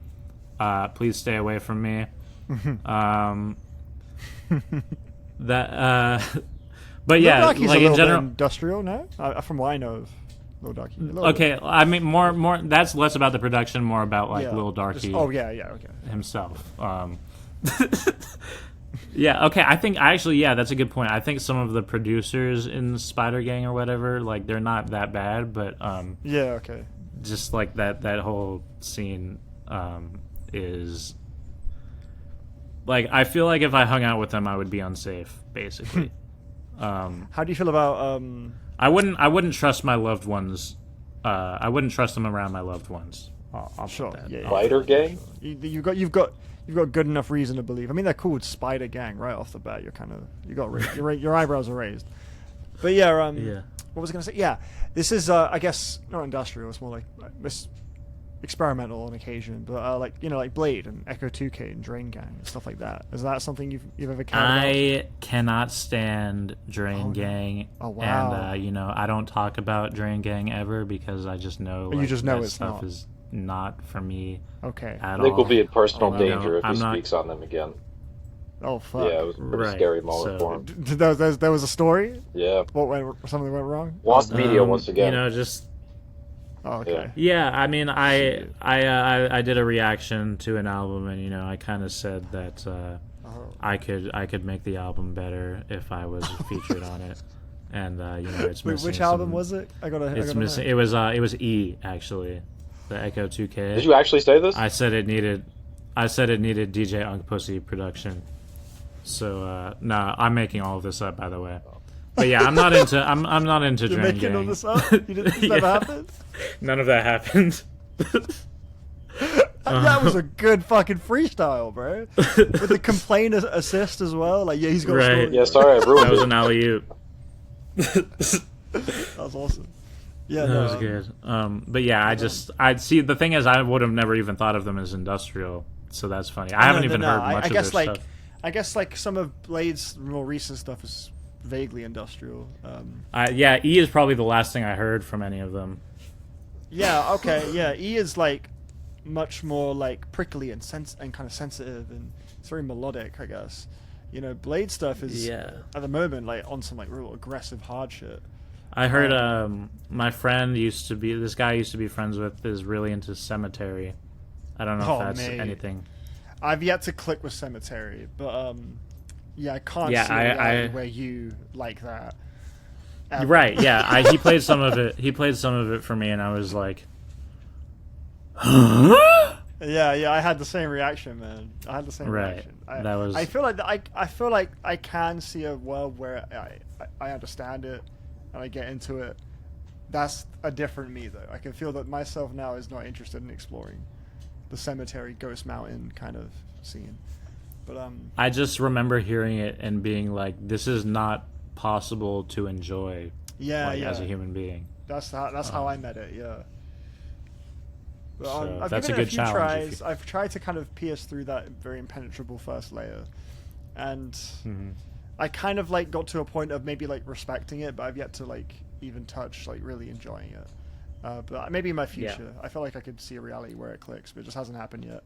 please stay away from me. But yeah, Lil Darky's like a little in general, bit industrial, no? From what I know of Lil Darky. Okay, I mean more. That's less about the production, more about like Lil Darky. Okay. Himself. Yeah. Okay. I think that's a good point. I think some of the producers in Spider Gang or whatever, like they're not that bad, but yeah. Okay. just like that whole scene is like, I feel like if I hung out with them, I would be unsafe, basically. How do you feel about I wouldn't trust my loved ones. I wouldn't trust them around my loved ones. I'll sure. put that. Yeah. Spider Gang? You've got good enough reason to believe. I mean, they're called Spider Gang right off the bat. Your eyebrows are raised. But yeah. Yeah. What was I going to say? Yeah, this is I guess not industrial. It's more like experimental on occasion. But like Blade and Echo 2K and Drain Gang and stuff like that. Is that something you've ever cared about? I cannot stand Drain Gang. Oh wow. And I don't talk about Drain Gang ever because I just know you just know that it's stuff not. is not for me. Okay. At Nick all. will be in personal Oh, danger if I'm he not- speaks on them again. Oh fuck. Yeah, it was a pretty Right, scary moment so- for him. There was a story. Yeah. Something went wrong? Lost media once again. Just Oh, okay. yeah. I mean, I did a reaction to an album, and I kind of said that I could make the album better if I was featured on it, and it's missing. Which album was it? It's missing. It was E actually, the Echo 2K. Did you actually say this? I said it needed DJ Unk Pussy production. So nah, I'm making all of this up, by the way. But yeah, I'm not into You're Drain making Gang. all this up? This never happened? None of that happened. That was a good fucking freestyle, bro. With the complaint assist as well. Like, yeah, he's got a Right. story. Yeah, sorry, I ruined That was it. an alley-oop. That was awesome. Yeah, That was good. But yeah, I'd see. The thing is, I would have never even thought of them as industrial. So that's funny. I haven't even heard much of their stuff. I guess like some of Blade's more recent stuff is vaguely industrial. Yeah, E is probably the last thing I heard from any of them. Yeah, okay, yeah. E is like much more like prickly and kind of sensitive, and it's very melodic, I guess. Blade stuff is at the moment like on some like real aggressive hard shit. I heard my friend this guy used to be friends with is really into Cemetery. I don't know if that's anything. I've yet to click with Cemetery, but yeah, I can't see where you like that. Right? Yeah, he played some of it. He played some of it for me, and I was like, Yeah, I had the same reaction, man. I had the same reaction. I feel like I can see a world where I understand it and I get into it. That's a different me, though. I can feel that myself now is not interested in exploring the Cemetery, Ghost Mountain kind of scene. But I just remember hearing it and being like, "This is not possible to enjoy." As a human being. That's how I met it. Yeah. But, So I've that's given a it good few challenge. tries. I've tried to kind of pierce through that very impenetrable first layer, and I kind of like got to a point of maybe like respecting it, but I've yet to like even touch like really enjoying it. But maybe in my future, I feel like I could see a reality where it clicks, but it just hasn't happened yet.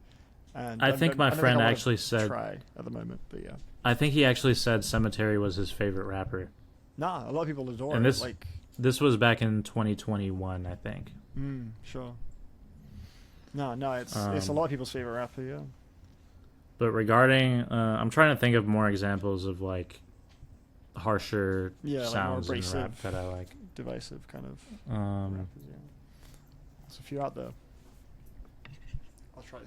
And I think my friend actually said try at the moment, but yeah. I think he actually said Cemetery was his favorite rapper. Nah, a lot of people adore And it. this was back in 2021, I think. Sure. No, it's a lot of people's favorite rapper, yeah. But regarding, I'm trying to think of more examples of like harsher sounds in rap that I like. Divisive kind of rappers, yeah. There's a few out there. I'll try.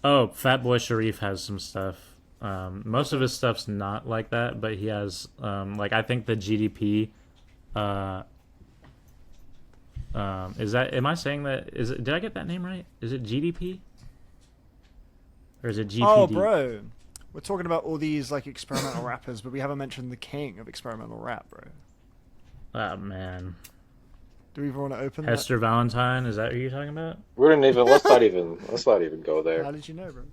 Oh, Fatboy Sharif has some stuff. Most of his stuff's not like that, but he has I think the GDP. Is that? Am I saying that? Is it? Did I get that name right? Is it GDP? Or is it GPD? Oh, bro, we're talking about all these like experimental rappers, but we haven't mentioned the king of experimental rap, bro. Oh man. Do we even want to open Hester Valentine? Is that who you're talking about? We're gonna even let's not even go there. How did you know, bro?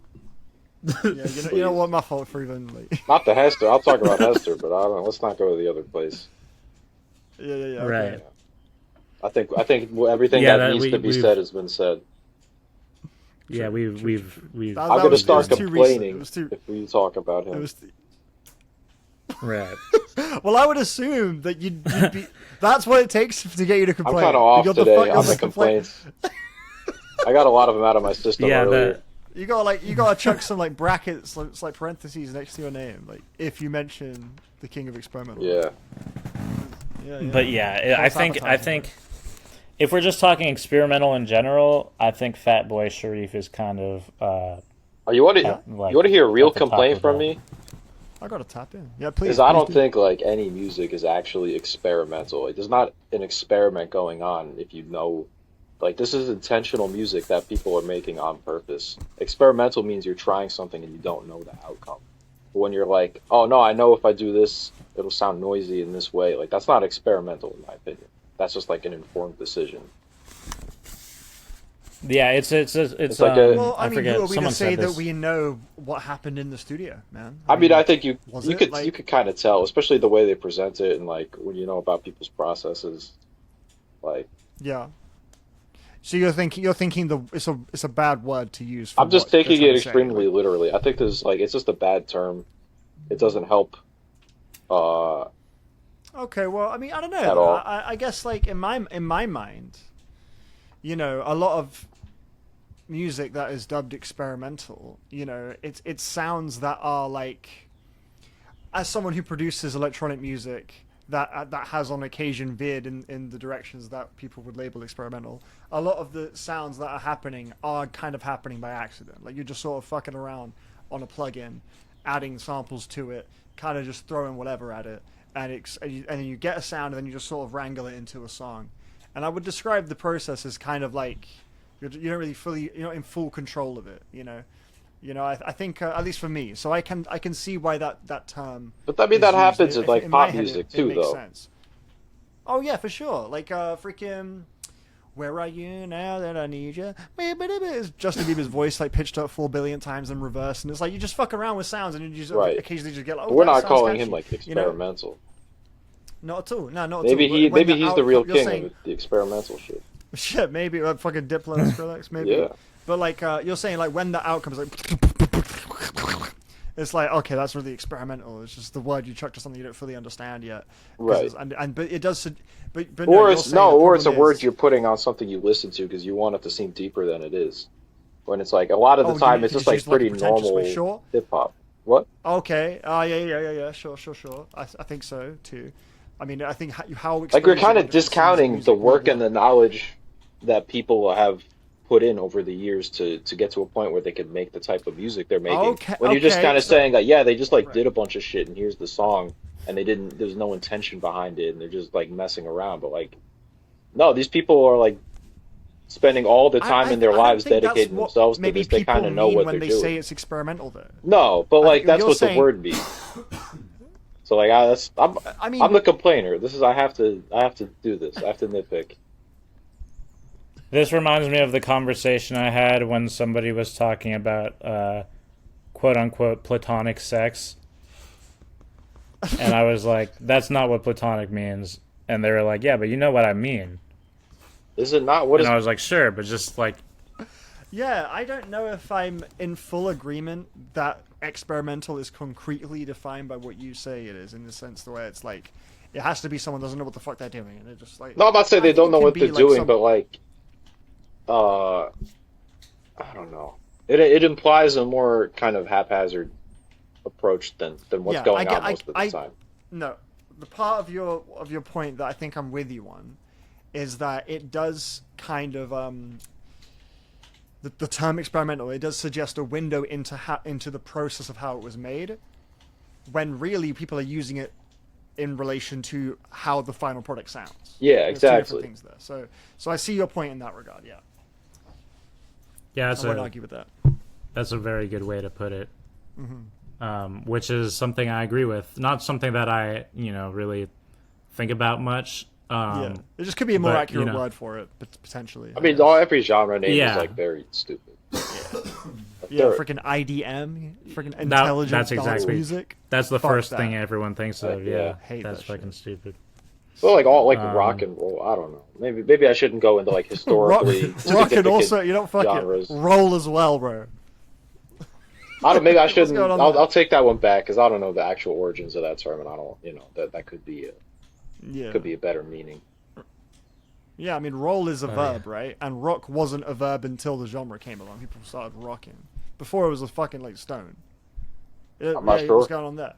You know what? My fault for even like. Not the Hester. I'll talk about Hester, but I don't know. Let's not go to the other place. Yeah. Right. Okay. I think everything that needs to be said has been said. Yeah, we've. I'm gonna start complaining if we talk about him. Right. Well, I would assume that you'd be. That's what it takes to get you to complain. I'm kind of off today on the complaints. I got a lot of them out of my system earlier. You gotta chuck some like brackets, it's like parentheses next to your name, like if you mention the king of experimental. Yeah. But yeah, I think if we're just talking experimental in general, I think Fatboy Sharif is kind of. You want to hear a real complaint from me? I gotta tap in. Yeah, please. Because I don't think like any music is actually experimental. Like, there's not an experiment going on if you know. Like, this is intentional music that people are making on purpose. Experimental means you're trying something and you don't know the outcome. But when you're like, oh no, I know if I do this, it'll sound noisy in this way. Like, that's not experimental in my opinion. That's just like an informed decision. Yeah, it's like well, I mean, who are we to say that we know what happened in the studio, man? I mean, I think you could kind of tell, especially the way they present it, and like when you know about people's processes, like yeah. So you're thinking it's a bad word to use. I'm just taking it extremely literally. I think there's like it's just a bad term. It doesn't help. Okay, well, I mean, I don't know. At all. I guess like in my mind, you know, a lot of music that is dubbed experimental, you know, it's sounds that are like, as someone who produces electronic music that has on occasion veered in the directions that people would label experimental, a lot of the sounds that are happening are kind of happening by accident. Like, you're just sort of fucking around on a plugin, adding samples to it, kind of just throwing whatever at it, and then you get a sound, and then you just sort of wrangle it into a song. And I would describe the process as kind of like you don't really you're not in full control of it, you know. I think at least for me, so I can see why that term. But I mean that happens in like pop music too, though. Sense. Oh yeah, for sure. Like freaking, where are you now that I need you? It's Justin Bieber's voice like pitched up 4 billion times in reverse, and it's like you just fuck around with sounds, and you just occasionally just get like. Oh, we're not calling him like experimental. You know? Not at all. No, not maybe at all. Maybe he's the real king of the experimental shit. Shit, maybe like fucking Diplo and Skrillex, maybe. Yeah. But like you're saying, like when the outcome is like, it's like okay, that's really experimental. It's just the word you chucked to something you don't fully understand yet. Right. But it does. But or it's a word you're putting on something you listen to because you want it to seem deeper than it is. When it's like a lot of the time it's just like pretty normal hip hop. What? Okay. Yeah. Sure. I think so too. I mean, I think how like we're kind of discounting the work and the knowledge that people have put in over the years to get to a point where they could make the type of music they're making. When you're just kind of saying that, yeah, they just like did a bunch of shit and here's the song, and there's no intention behind it, and they're just like messing around. But like, no, these people are like spending all the time in their lives dedicating themselves to this. They kind of know what they're doing. When they say it's experimental, though. No, but like that's what the word means. So like I'm the complainer. I have to do this. I have to nitpick. This reminds me of the conversation I had when somebody was talking about quote unquote platonic sex. And I was like, that's not what platonic means. And they were like, yeah, but you know what I mean. Is it not? What and I was like, sure, but just like yeah, I don't know if I'm in full agreement that experimental is concretely defined by what you say it is, in the sense the way it's like it has to be someone doesn't know what the fuck they're doing, and they're just like. No, I'm not saying they don't know what they're doing, but like, I don't know. It implies a more kind of haphazard approach than what's going on most of the time. No, the part of your point that I think I'm with you on is that it does kind of the term experimental, it does suggest a window into the process of how it was made, when really people are using it in relation to how the final product sounds. Yeah, exactly. There's two different things there. So I see your point in that regard. Yeah. Yeah, I won't argue with that. That's a very good way to put it. Mm-hmm. Which is something I agree with. Not something that I really think about much. Yeah, it just could be a more accurate word for it, but potentially. I mean, every genre name is like very stupid. freaking IDM, freaking intelligent that's dance exactly music. That's the Fuck first that. thing everyone thinks of. Yeah, hate that's that fucking shit. stupid. Well, like all like rock and roll. I don't know. Maybe I shouldn't go into like historically rock and also genres. roll as well, bro. I don't. Maybe I shouldn't. going on I'll take that one back because I don't know the actual origins of that term, and I don't. That could be a better meaning. Yeah, I mean, roll is a verb, right? And rock wasn't a verb until the genre came along. People started rocking. Before it was a fucking like stone. I'm not sure What's going on there?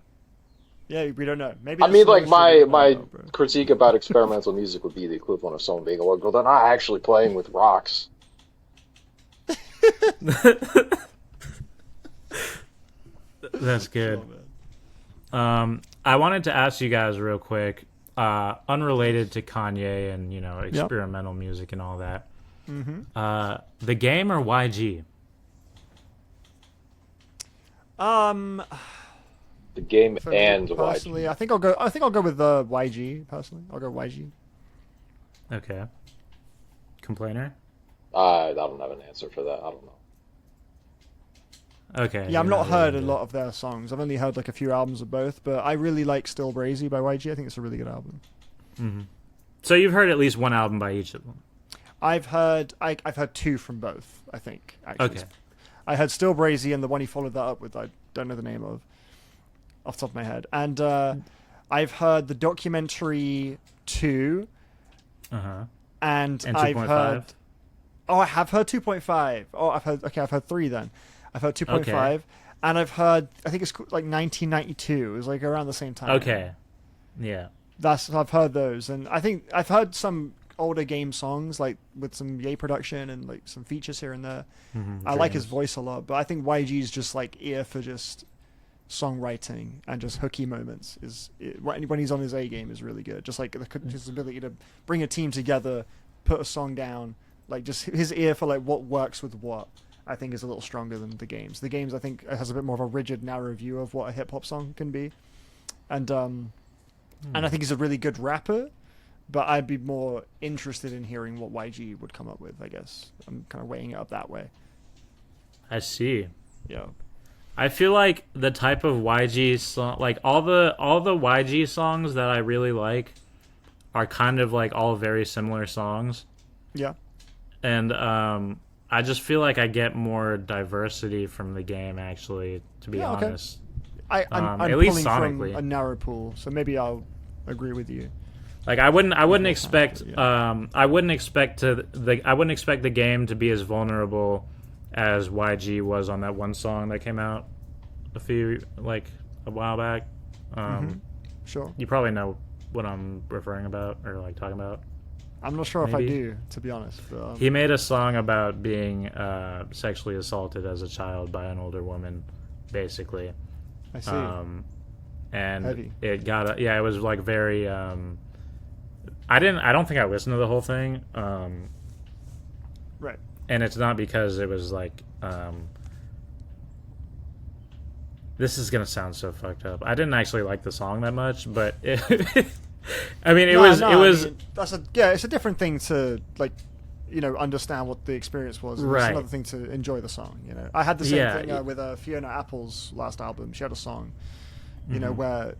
Yeah, we don't know. Maybe. I mean, like my critique about experimental music would be the equivalent of someone being like, "Well, they're not actually playing with rocks." That's good. I wanted to ask you guys real quick, unrelated to Kanye and experimental music and all that. Mm-hmm. The Game or YG? The Game For and me, personally, YG. I think I'll go with YG. Personally, I'll go YG. Okay. Complainer? I don't have an answer for that. I don't know. Okay. Yeah, I've not heard a lot of their songs. I've only heard like a few albums of both, but I really like Still Brazy by YG. I think it's a really good album. Mm-hmm. So you've heard at least one album by each of them? I've heard two from both, I think, actually. Okay. I heard Still Brazy and the one he followed that up with, I don't know the name of, off the top of my head. And I've heard the documentary 2. Uh-huh. And 2.5? I've heard... Oh, I have heard 2.5. Oh, I've heard 3 then. I've heard 2.5. Okay. And I've heard, I think it's like 1992. It was like around the same time. Okay. Yeah. I've heard those. And I think I've heard some older Game songs, like with some Ye production and like some features here and there. Mm-hmm. I like his voice a lot, but I think YG's just like ear for just songwriting and just hooky moments when he's on his A game is really good. Just like his ability to bring a team together, put a song down, like just his ear for like what works with what, I think is a little stronger than the Games. The Games, I think, has a bit more of a rigid, narrow view of what a hip hop song can be, and I think he's a really good rapper. But I'd be more interested in hearing what YG would come up with, I guess. I'm kind of weighing it up that way. I see. Yeah. I feel like the type of YG song, like all the YG songs that I really like are kind of like all very similar songs. Yeah. And I just feel like I get more diversity from the Game, actually, to be honest. I'm at least pulling sonically. from a narrow pool, so maybe I'll agree with you. Like I wouldn't expect I wouldn't expect the Game to be as vulnerable as YG was on that one song that came out a while back. Sure. You probably know what I'm referring about or like talking about. I'm not sure Maybe. if I do, to be honest. But, He made a song about being sexually assaulted as a child by an older woman, basically. I see. And Heavy. it got it was like very I don't think I listened to the whole thing. Right. And it's not because it was like this is gonna sound so fucked up. I didn't actually like the song that much, but I mean, it was. It's a different thing to like, understand what the experience was. And right. It's another thing to enjoy the song. I had the same thing with Fiona Apple's last album. She had a song, where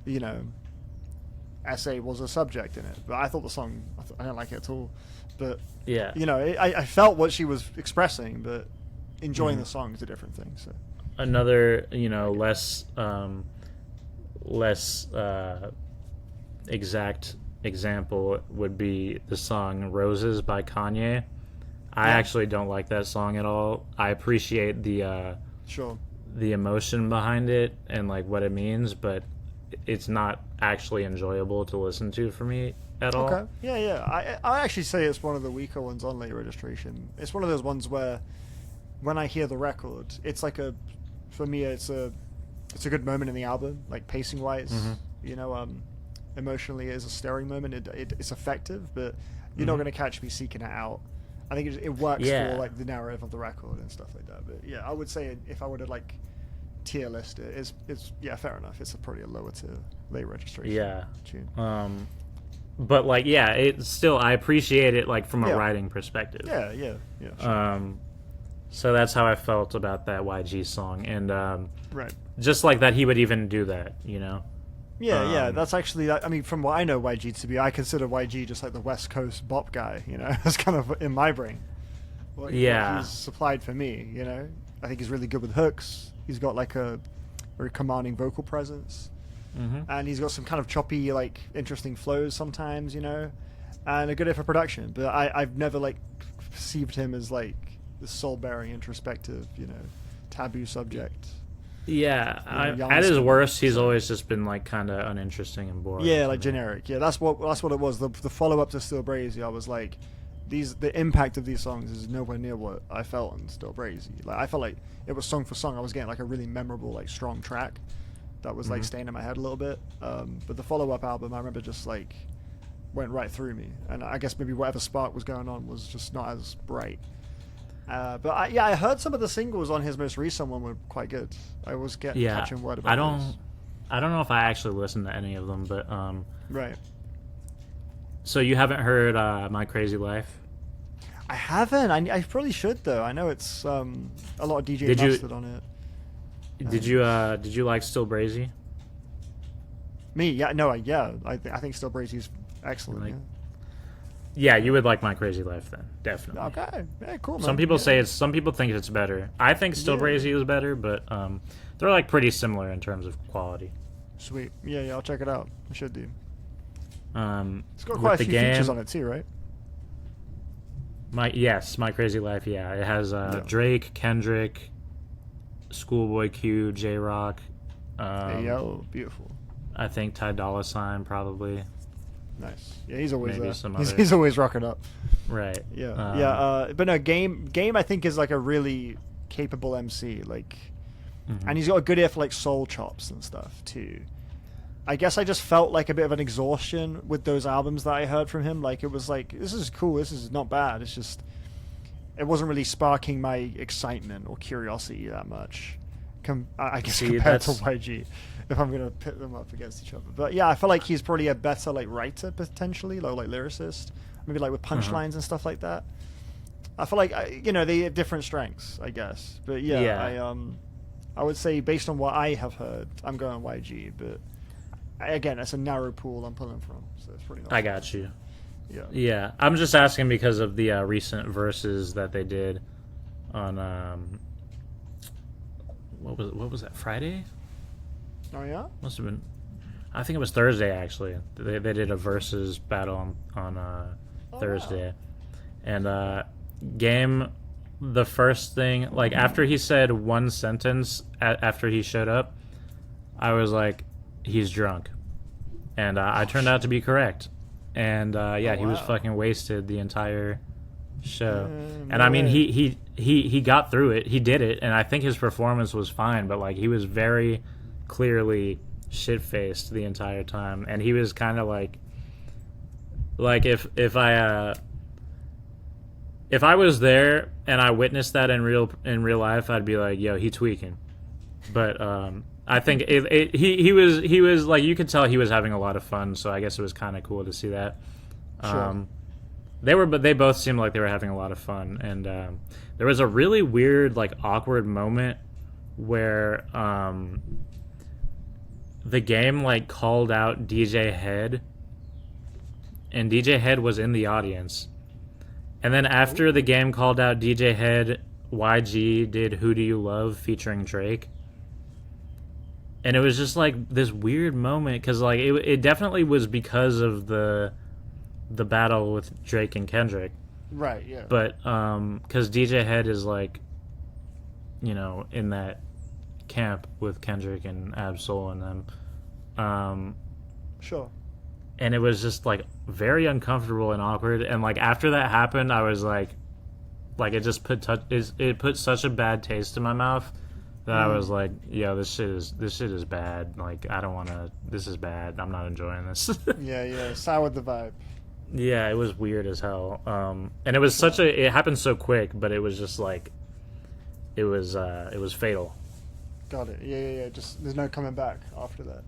SA was a subject in it, but I thought the song I don't like it at all. But yeah, I felt what she was expressing, but enjoying the song is a different thing. So another less exact example would be the song Roses by Kanye. I actually don't like that song at all. I appreciate the emotion behind it and like what it means, but it's not actually enjoyable to listen to for me at all. Okay. Yeah. I actually say it's one of the weaker ones on Late Registration. It's one of those ones where when I hear the record, it's like for me it's a good moment in the album, like pacing wise. Emotionally, it's a stirring moment. It's effective, but you're not going to catch me seeking it out. I think it works for like the narrative of the record and stuff like that. But yeah, I would say if I were to like tier list it, it's fair enough. It's probably a lower tier Late Registration tune. But like it's still I appreciate it like from a writing perspective. Yeah. Sure. So that's how I felt about that YG song, and Right. just like that he would even do that, you know. Yeah. That's actually. I mean, from what I know YG to be, I consider YG just like the West Coast bop guy. You know, that's kind of in my brain. What he's supplied for me. You know, I think he's really good with hooks. He's got like a very commanding vocal presence, and he's got some kind of choppy, like interesting flows sometimes. You know, and a good ear for production. But I've never like perceived him as like the soul-bearing, introspective, you know, taboo subject. Yeah, at his worst, he's always just been like kind of uninteresting and boring. Yeah, like generic. Yeah, that's what it was. The follow-up to Still Brazy, I was like, the impact of these songs is nowhere near what I felt on Still Brazy. Like I felt like it was song for song. I was getting like a really memorable, like strong track that was like staying in my head a little bit. But the follow-up album, I remember just like went right through me, and I guess maybe whatever spark was going on was just not as bright. But I heard some of the singles on his most recent one were quite good. I was catching word about I don't know if I actually listened to any of them, but right. So you haven't heard My Crazy Life? I haven't. I probably should though. I know it's a lot of DJ Mustard on it. Did you like Still Brazy? Me? Yeah. No. I think Still Brazy's excellent. Like, yeah, you would like My Crazy Life then, definitely. Okay, yeah, cool. Man. Some people say some people think it's better. I think Still Brazy is better, but they're like pretty similar in terms of quality. Sweet. Yeah, I'll check it out. I should do. It's got quite a few features on it too, right? My Crazy Life. Yeah, it has Drake, Kendrick, Schoolboy Q, J Rock. Beautiful. I think Ty Dolla $ign probably. Nice. Yeah, he's always there. He's always rocking up. Right. Yeah. But no, Game I think is like a really capable MC, like, and he's got a good ear for like soul chops and stuff too. I guess I just felt like a bit of an exhaustion with those albums that I heard from him. Like it was like, this is cool, this is not bad. It's just it wasn't really sparking my excitement or curiosity that much. I guess compared to YG, if I'm gonna pit them up against each other. But yeah, I feel like he's probably a better like writer potentially, like lyricist, maybe like with punchlines and stuff like that. I feel like they have different strengths, I guess. But I would say based on what I have heard, I'm going YG. But again, it's a narrow pool I'm pulling from, so it's pretty. I got you. Yeah. I'm just asking because of the recent verses that they did on what was that, Friday? Oh yeah, must have been. I think it was Thursday actually. They did a versus battle on Thursday, and Game. The first thing, like after he said one sentence after he showed up, I was like, he's drunk, and I turned out to be correct, and he was fucking wasted the entire show, and I mean he got through it, he did it, and I think his performance was fine, but like he was very clearly shit-faced the entire time, and he was kind of like if I was there and I witnessed that in real life, I'd be like, yo, he tweaking. But I think he was like, you could tell he was having a lot of fun, so I guess it was kind of cool to see that. Sure. They both seemed like they were having a lot of fun, and there was a really weird, like, awkward moment where the Game like called out DJ Head, and DJ Head was in the audience, and then after the Game called out DJ Head, YG did "Who Do You Love" featuring Drake, and it was just like this weird moment because like it definitely was because of the battle with Drake and Kendrick. Right, yeah. But because DJ Head is like, in that camp with Kendrick and Ab-Soul and them. Sure. And it was just like very uncomfortable and awkward. And like after that happened, I was like it just put such a bad taste in my mouth that I was like, yo, this shit is bad. Like I don't want to. This is bad. I'm not enjoying this. yeah. Soured the vibe. Yeah, it was weird as hell. And it was it happened so quick, but it was just like, it was fatal. Got it. Yeah. Just there's no coming back after that.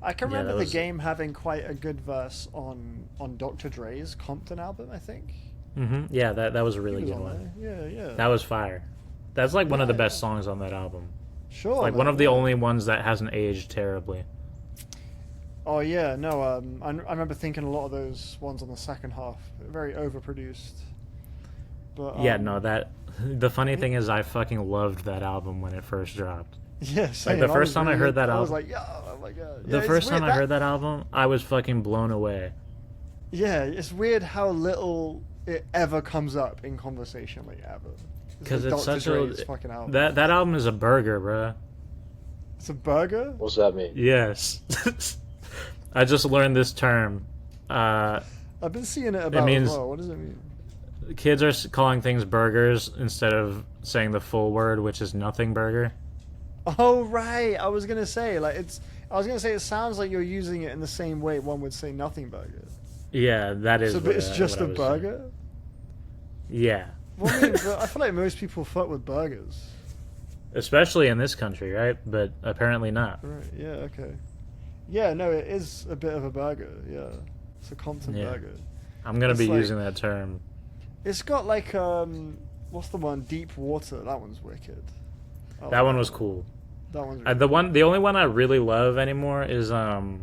I can remember the Game having quite a good verse on Dr. Dre's Compton album, I think. Mm-hmm. Yeah, that was a really good one. Yeah. That was fire. That's like one of the best songs on that album. Sure. Like one of the only ones that hasn't aged terribly. Oh yeah, no. I remember thinking a lot of those ones on the second half, very overproduced. But yeah, no, the funny thing is, I fucking loved that album when it first dropped. Yeah, same. Like the first time I heard that album, I was like, yeah, oh my god. The first time I heard that album, I was fucking blown away. Yeah, it's weird how little it ever comes up in conversation, like ever. Because it's such a fucking album. That album is a burger, bruh. It's a burger? What's that mean? Yes. I just learned this term. I've been seeing it about as well. What does it mean? Kids are calling things burgers instead of saying the full word, which is nothing burger. Oh right, I was gonna say it sounds like you're using it in the same way one would say nothing burger. Yeah, that is. So, but it's just a burger. Saying. Yeah. Well, I mean, I feel like most people fuck with burgers, especially in this country, right? But apparently not. Right. Yeah. Okay. Yeah. No, it is a bit of a burger. Yeah, it's a Compton burger. I'm gonna be using that term. It's got like what's the one? Deep Water. That one's wicked. That one was cool. That one's really the only one I really love anymore is All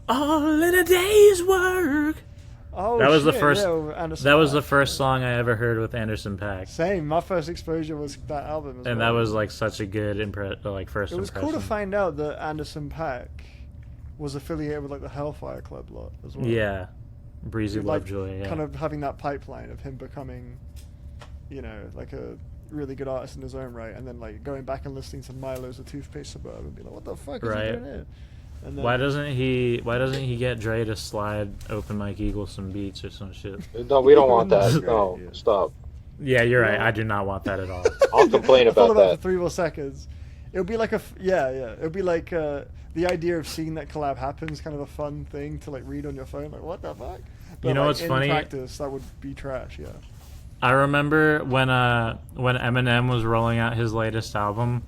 in a Day's Work. Oh, that was shit, the first. Yeah, that was the first song I ever heard with Anderson .Paak. Same. My first exposure was that album, and that was like such a good first. It was impression. cool to find out that Anderson .Paak was affiliated with like the Hellfire Club lot as well. Yeah, Breezy Lovejoy. Yeah. Kind of having that pipeline of him becoming, like a really good artist in his own right, and then like going back and listening to Milo's A Toothpaste Suburb and be like, what the fuck is he doing here? And then, why doesn't he get Dre to slide Open Mike Eagle some beats or some shit? No, we don't want that. No, stop. Yeah, you're right. I do not want that at all. I'll complain about that for 3 more seconds. It would be like it would be like the idea of seeing that collab happen is kind of a fun thing to like read on your phone. Like, what the fuck? But, what's funny? In practice, that would be trash. Yeah. I remember when Eminem was rolling out his latest album.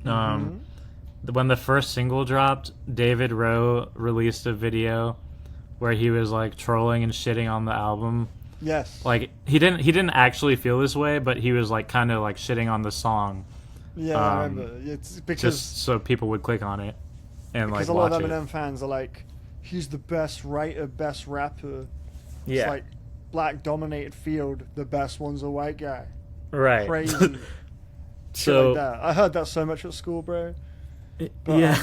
When the first single dropped, David Rowe released a video where he was like trolling and shitting on the album. Yes. Like he didn't actually feel this way, but he was like kind of like shitting on the song. Yeah, I remember. It's because just so people would click on it and like watch it. Because a lot of Eminem fans are like, he's the best writer, best rapper. Yeah. It's like black dominated field. The best one's a white guy. Right. Crazy. So like that. I heard that so much at school, bro. But,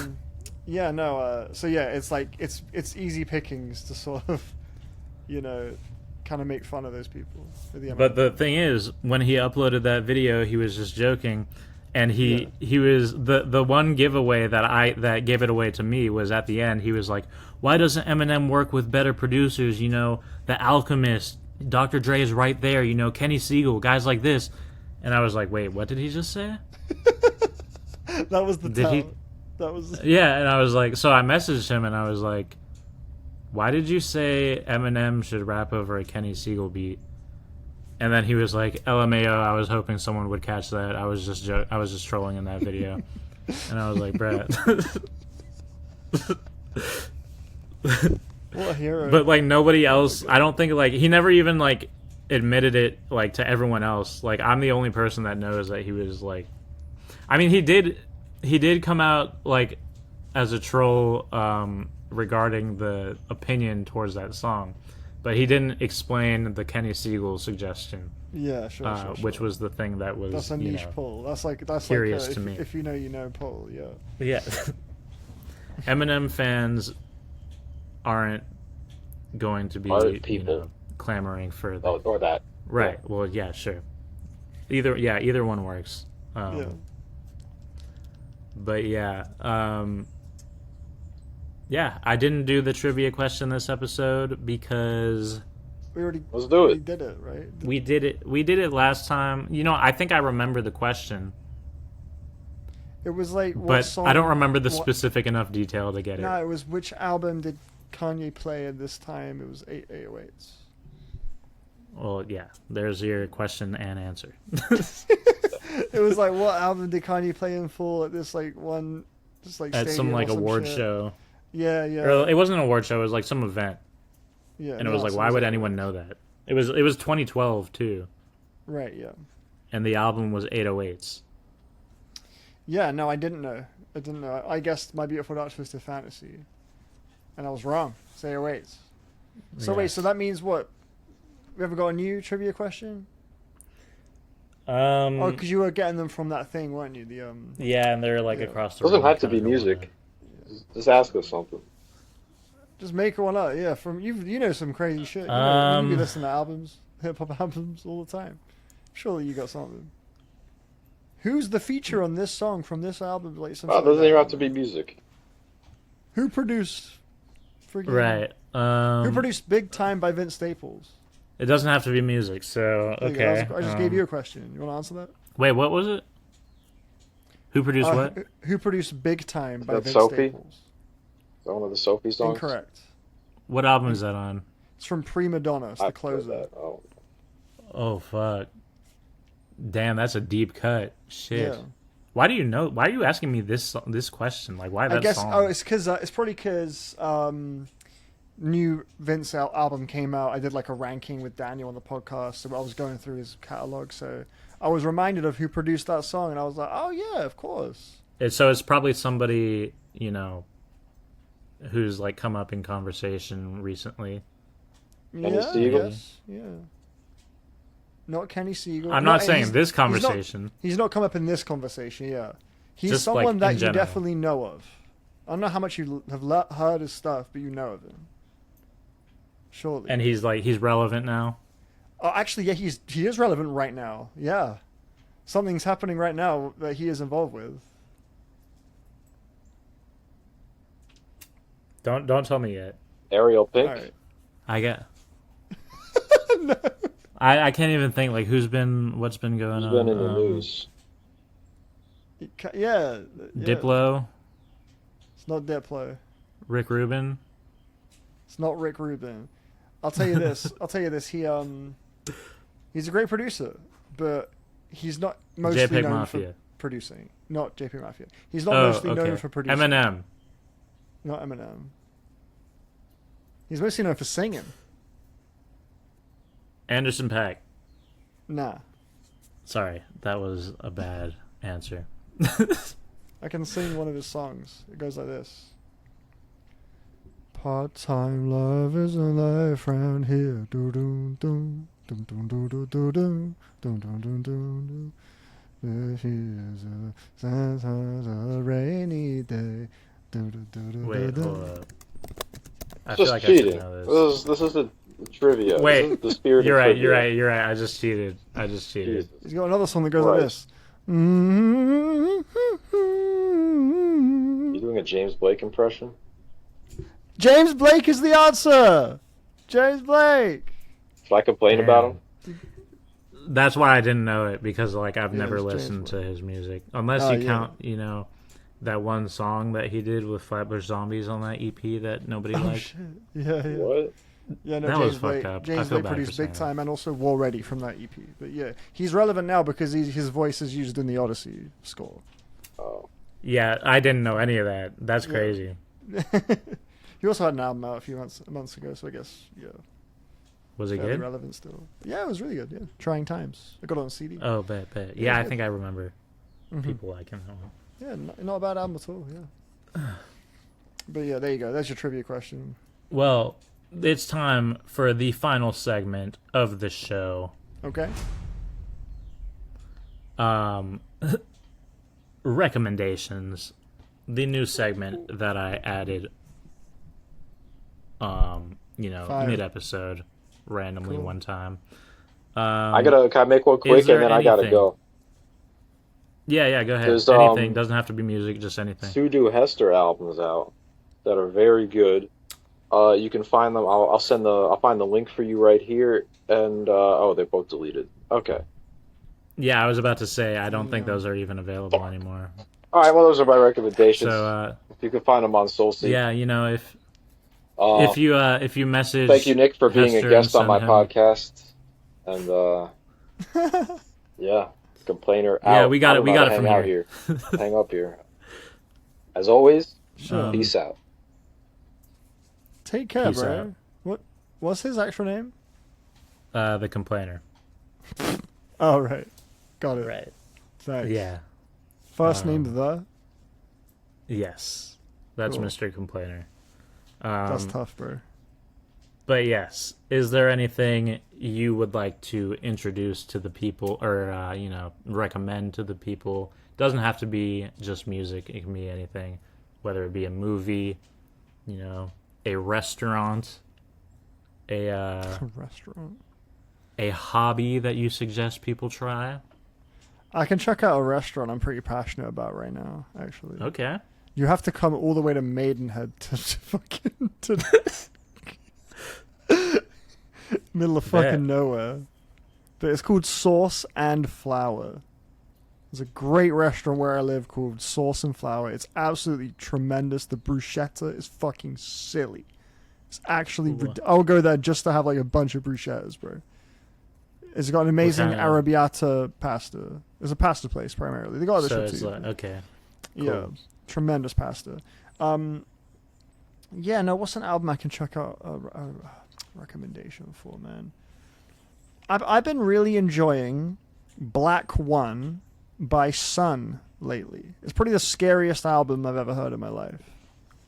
so yeah, it's like it's easy pickings to sort of, kind of make fun of those people. But the thing is, when he uploaded that video, he was just joking, and he was the one giveaway that gave it away to me was at the end. He was like, "Why doesn't Eminem work with better producers? The Alchemist, Dr. Dre is right there. Kenny Siegel, guys like this." And I was like, "Wait, what did he just say?" That was the Yeah, and I was like, so I messaged him and I was like, why did you say Eminem should rap over a Kenny Siegel beat? And then he was like, LMAO, I was hoping someone would catch that. I was just trolling in that video. And I was like, Brett. What a hero. But like nobody else, I don't think like he never even like admitted it like to everyone else. Like I'm the only person that knows that he was like, I mean he did come out like as a troll regarding the opinion towards that song, but he didn't explain the Kenny Siegel suggestion. Yeah, sure. Which was the thing that was that's a niche pull. That's curious like to me. If you know pull, yeah. Yeah. Eminem fans aren't going to be people clamoring for that. or that. Right. Yeah. Well, yeah, sure. Either one works. Yeah. But yeah, I didn't do the trivia question this episode because let's do it. We did it, right? We did it last time. I think I remember the question. It was like, but song, I don't remember the specific enough detail to get it. No, it was which album did Kanye play at this time? It was 808s. Well, yeah. There's your question and answer. It was like, what album did Kanye play in full at this like one, just like at some like award show? Yeah, yeah. Or, it wasn't an award show. It was like some event. Yeah, and it was like, why would anyone know that? It was 2012 too. Right. Yeah. And the album was 808s. Yeah. No, I didn't know. I guessed My Beautiful Dark Twisted Fantasy, and I was wrong. It's 808s. So wait. So that means what? We ever got a new trivia question? Oh, because you were getting them from that thing, weren't you? The Yeah, and they're like across the room. Doesn't have to kinda be music. Just ask us something. Just make one up. Yeah, from you know some crazy shit. You be listening to albums, hip hop albums all the time. Surely you got something. Who's the feature on this song from this album? Like, it doesn't even have to be music. Who produced? Right. Who produced "Big Time" by Vince Staples? It doesn't have to be music, so okay. I just gave you a question. You want to answer that? Wait, what was it? Who produced what? Who produced "Big Time" by Vince Sophie? Staples? Is that one of the Sophie songs? Incorrect. What album is that on? It's from Prima Donna. It's the closer. Oh fuck! Damn, that's a deep cut. Shit. Yeah. Why do you know? Why are you asking me this question? Like, why that I guess. song? Oh, it's because it's probably because new Vince album came out. I did like a ranking with Daniel on the podcast, so I was going through his catalog. So I was reminded of who produced that song, and I was like, oh yeah, of course. So it's probably somebody, who's like come up in conversation recently. Yeah, Siegel? yes, yeah. Not Kenny Siegel. I'm not saying this conversation. He's not come up in this conversation, yeah. He's Just, someone like, that in you general. definitely know of. I don't know how much you have heard his stuff, but you know of him. Surely. And he's relevant now. Oh, actually, yeah, he is relevant right now. Yeah. Something's happening right now that he is involved with. Don't tell me yet. Ariel Pink? All right. I get. No. I can't even think like what's been going on. Who's been in the news? Yeah. Diplo. It's not Diplo. Rick Rubin. It's not Rick Rubin. I'll tell you this. He's a great producer, but he's not mostly JPEG known Mafia. for producing. Not JPEG Mafia. He's not mostly known for producing. Eminem. Not Eminem. He's mostly known for singing. Anderson .Paak. Nah. Sorry, that was a bad answer. I can sing one of his songs. It goes like this. Part-time love is a life round here. Do-do-do. Dum-dum-do-do-do-do. Dum-dum-dum-dum-dum. Here's a rainy day. Wait, hold up. I Just feel like cheating. I should know this. This is the trivia. Wait, this is the spirit you're of right. trivia. You're right. I just cheated. Jesus. He's got another song that goes Right. like this. You doing a James Blake impression? James Blake is the answer. James Blake. Should I complain about him? That's why I didn't know it, because like I've Yeah, never it's James listened Blake. to his music, unless Oh, you yeah. count that one song that he did with Flatbush Zombies on that EP that nobody Oh liked. shit. Yeah. What? Yeah, no, That James was fucked Blake. up. I James feel Blake bad for produced saying Big that. Time and also War Ready from that EP. But yeah, he's relevant now because his voice is used in the Odyssey score. Oh. Yeah, I didn't know any of that. That's Yeah. crazy. He also had an album out a few months ago, so I guess Was it fairly good? relevant still. Yeah, it was really good. Yeah, Trying Times. I got it on CD. Oh, bet. Yeah, Yeah, I good. think I remember Mhm. people liking that one. Yeah, not a bad album at all. Yeah. But yeah, there you go. That's your trivia question. Well, it's time for the final segment of the show. Okay. Recommendations. The new segment that I added, Fire. mid-episode, randomly Cool. one time. Can I make one quick there and then I gotta anything- go? Yeah, go ahead. There's, Anything. Doesn't have to be music, just anything. Two Hester albums out that are very good. You can find them. I'll find the link for you right here. And they're both deleted. Okay. Yeah, I was about to say, I don't think those are even available anymore. All right. Well, those are my recommendations. So, if you can find them on SoulSeek. yeah, if you message, Thank you, Nick, for being Hester a guest and on my send him- podcast. And yeah, complainer out. Yeah, we got I'm it about to from hang out here. hang up here. As always, Sure. peace out. Take care, Peace bro. out. What's his actual name? The complainer. Oh, right. Got it. Right. Thanks. Yeah. First name the? Yes. That's Cool. Mr. Complainer. That's tough, bro. But yes, is there anything you would like to introduce to the people or, recommend to the people? Doesn't have to be just music. It can be anything, whether it be a movie, a restaurant, A restaurant. a hobby that you suggest people try. I can check out a restaurant I'm pretty passionate about right now, actually. Okay. You have to come all the way to Maidenhead to fucking middle of fucking nowhere. But it's called Sauce and Flour. There's a great restaurant where I live called Sauce and Flour. It's absolutely tremendous. The bruschetta is fucking silly. It's actually... I'll go there just to have like a bunch of bruschettas, bro. It's got an amazing arrabbiata pasta. It's a pasta place primarily. They got other shit too. Okay. Cool. Yeah, tremendous pasta. What's an album I can check out a recommendation for, man? I've been really enjoying Black One by Sunn lately. It's probably the scariest album I've ever heard in my life.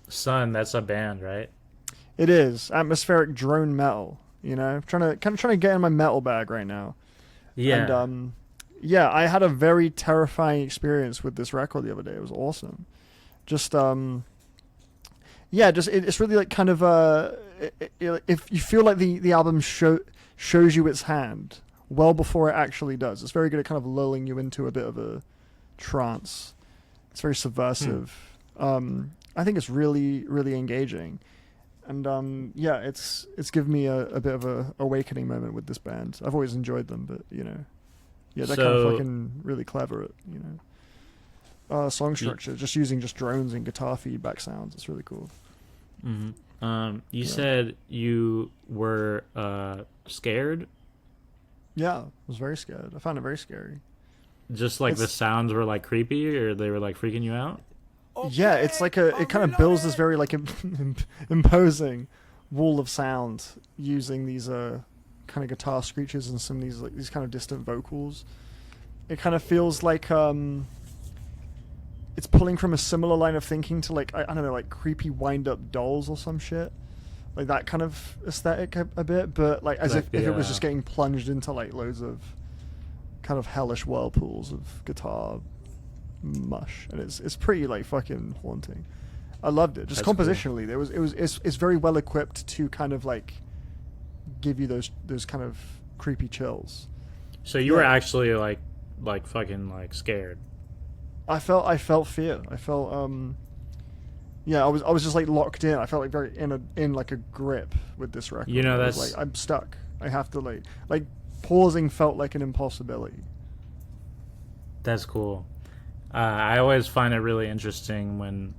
Sunn, that's a band, right? It is atmospheric drone metal. Trying to get in my metal bag right now. Yeah. And I had a very terrifying experience with this record the other day. It was awesome. It's really like kind of if you feel like the album shows you its hand well before it actually does. It's very good at kind of lulling you into a bit of a trance. It's very subversive. I think it's really, really engaging. And it's given me a bit of a awakening moment with this band. I've always enjoyed them, but they're kind of fucking really clever at song structure, just using just drones and guitar feedback sounds. It's really cool. Mm-hmm. You said you were scared. Yeah, I was very scared. I found it very scary. Just like the sounds were like creepy, or they were like freaking you out. Yeah, it's like it kind of builds this very like imposing wall of sound using these kind of guitar screeches and some of these kind of distant vocals. It kind of feels like it's pulling from a similar line of thinking to like I don't know, like creepy wind up dolls or some shit, like that kind of aesthetic a bit, but like as if it was just getting plunged into like loads of kind of hellish whirlpools of guitar mush, and it's pretty like fucking haunting. I loved it. Just That's compositionally, cool. It's very well equipped to kind of like give you those kind of creepy chills. So you were actually like fucking like scared. I felt fear. I felt I was just like locked in. I felt like very in like a grip with this record. That's like I'm stuck. I have to like pausing felt like an impossibility. That's cool. I always find it really interesting when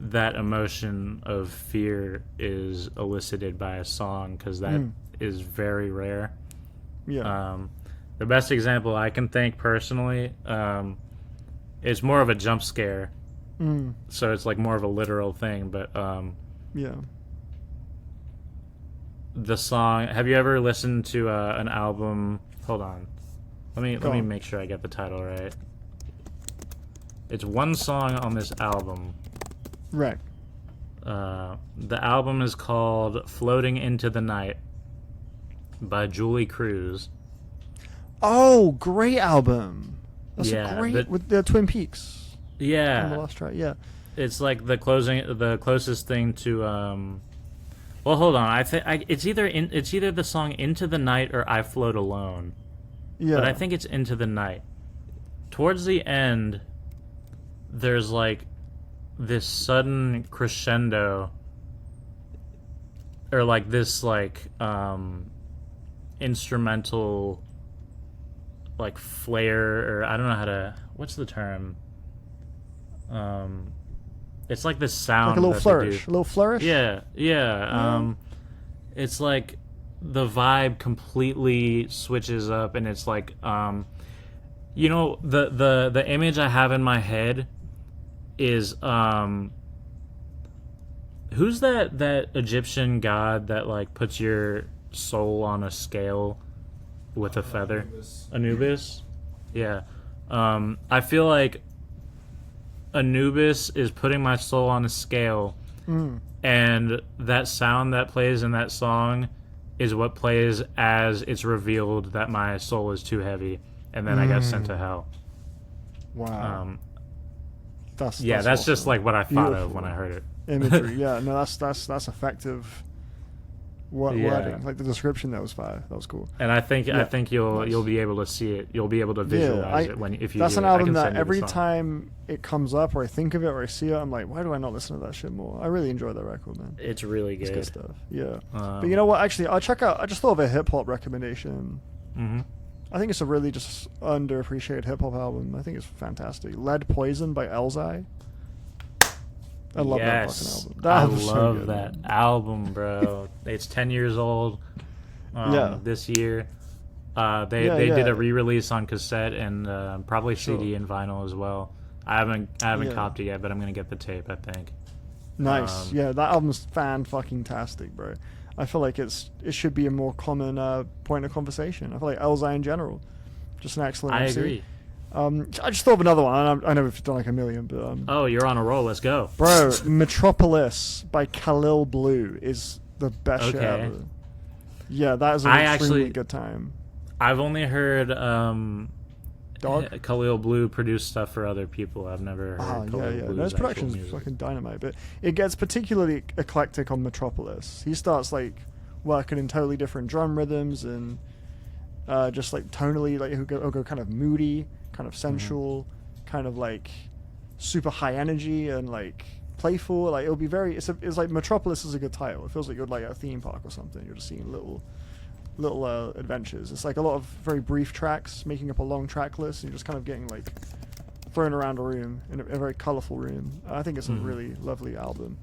that emotion of fear is elicited by a song, because that is very rare. Yeah. The best example I can think personally is more of a jump scare. So it's like more of a literal thing, but the song. Have you ever listened to an album? Hold on. Let me make sure I get the title right. It's one song on this album. Right. The album is called "Floating into the Night" by Julee Cruz. Oh, great album! That's great with the Twin Peaks. Yeah. On the last track, yeah. It's like the closest thing to. Well, hold on. I think it's either the song "Into the Night" or "I Float Alone." Yeah. But I think it's "Into the Night." Towards the end, there's like this sudden crescendo, or like this like instrumental like flare, or I don't know how to. What's the term? It's like this sound, like a little that flourish. A little flourish. Yeah. It's like the vibe completely switches up, and it's like the image I have in my head is who's that Egyptian god that like puts your soul on a scale? with a feather. Anubis. Yeah. I feel like Anubis is putting my soul on a scale, and that sound that plays in that song is what plays as it's revealed that my soul is too heavy, and then I got sent to hell. Wow. That's that's awesome. just like what I thought of when I heard it. Imagery, yeah. No, that's effective. Wording, like the description, that was fire. That was cool. And I think you'll be able to see it. You'll be able to visualize it if you. That's do an it. album that every time it comes up, or I think of it, or I see it, I'm like, why do I not listen to that shit more? I really enjoy that record, man. It's really good. It's good stuff. Yeah. But you know what? Actually, I'll check out. I just thought of a hip hop recommendation. Mm-hmm. I think it's a really just underappreciated hip hop album. I think it's fantastic. Lead Poison by Elzhi. I love that fucking album. I love that album, bro. It's 10 years old. This year. They did a re-release on cassette and probably CD and vinyl as well. I haven't copped it yet, but I'm gonna get the tape, I think. Nice. That album's fan-fucking-tastic, bro. I feel like it should be a more common point of conversation. I feel like Elzhi in general, just an excellent MC. agree. I just thought of another one. I know we've done like a million, but oh, you're on a roll. Let's go, bro. Metropolis by Kahlil Blu is the best shit ever. Yeah, that is an extremely good time. I've only heard Dog? Kahlil Blu produce stuff for other people. I've never heard Kahlil Blu's His production's music. fucking dynamite, but it gets particularly eclectic on Metropolis. He starts like working in totally different drum rhythms and just like tonally, like he'll go kind of moody, kind of sensual, kind of like super high energy and like playful. Like it'll be very. It's like Metropolis is a good title. It feels like you're like at a theme park or something. You're just seeing little adventures. It's like a lot of very brief tracks making up a long track list, and you're just kind of getting like thrown around a room in a very colorful room. I think it's a really lovely album.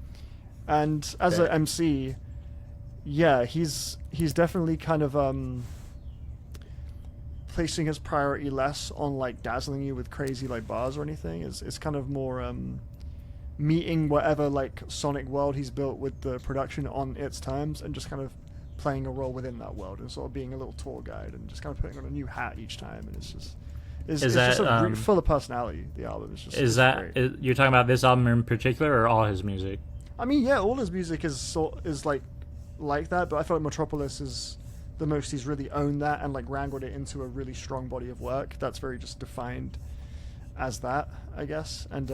And as an MC, he's definitely kind of placing his priority less on like dazzling you with crazy like bars or anything. It's kind of more meeting whatever like sonic world he's built with the production on its terms, and just kind of playing a role within that world and sort of being a little tour guide and just kind of putting on a new hat each time. And it's just full of personality. The album is just great. You're talking about this album in particular or all his music? I mean, all his music is like that, but I feel like Metropolis is the most he's really owned that and like wrangled it into a really strong body of work that's very just defined as that, I guess. And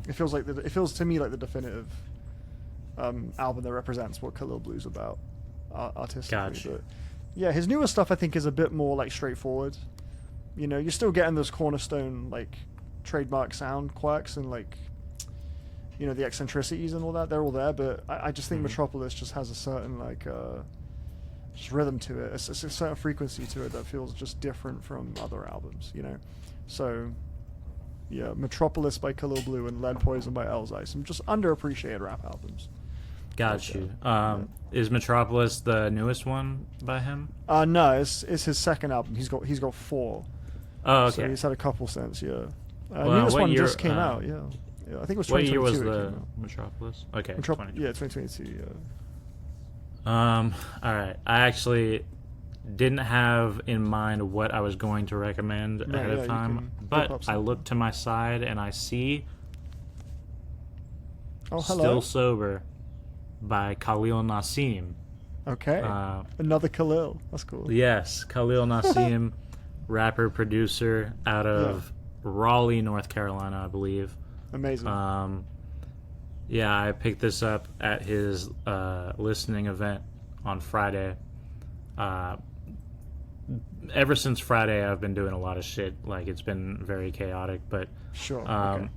it feels to me like the definitive album that represents what Kahlil Blu's about artistically. Gotcha. But yeah, his newer stuff I think is a bit more like straightforward. You know, you're still getting those cornerstone like trademark sound quirks and like, you know, the eccentricities and all that. They're all there, but I just think Metropolis just has a certain like just rhythm to it. It's a certain frequency to it that feels just different from other albums, you know. So yeah, Metropolis by Kahlil Blu and Lead Poison by Elzhi, some just underappreciated rap albums. Got you. Is Metropolis the newest one by him? No, it's his second album. He's got 4. Oh, okay. So he's had a couple since, newest one just came out, yeah. I think it was 2022. What year was the Metropolis? Okay, 2022, yeah. All right. I actually didn't have in mind what I was going to recommend ahead of time, but I looked to my side and I see Still Sober by Khalil Nasim. Okay. Another Khalil. That's cool. Yes, Khalil Nasim, rapper, producer out of Raleigh, North Carolina, I believe. Amazing. I picked this up at his listening event on Friday. Ever since Friday, I've been doing a lot of shit. Like, it's been very chaotic, but sure.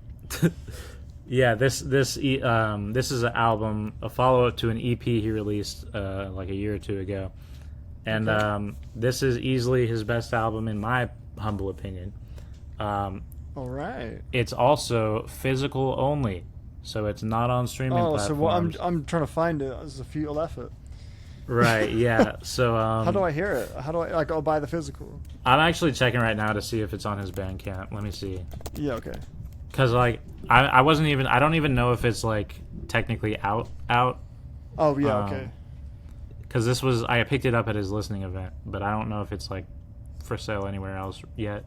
Yeah, this is an album, a follow-up to an EP he released like a year or two ago, and this is easily his best album in my humble opinion. All right. It's also physical only, so it's not on streaming platforms. So I'm trying to find it as a futile effort. Right. Yeah. So how do I hear it? How do I go buy the physical? I'm actually checking right now to see if it's on his Bandcamp. Let me see. Yeah. Okay. Because like I don't even know if it's like technically out. Oh yeah. Okay. Because I picked it up at his listening event, but I don't know if it's like for sale anywhere else yet.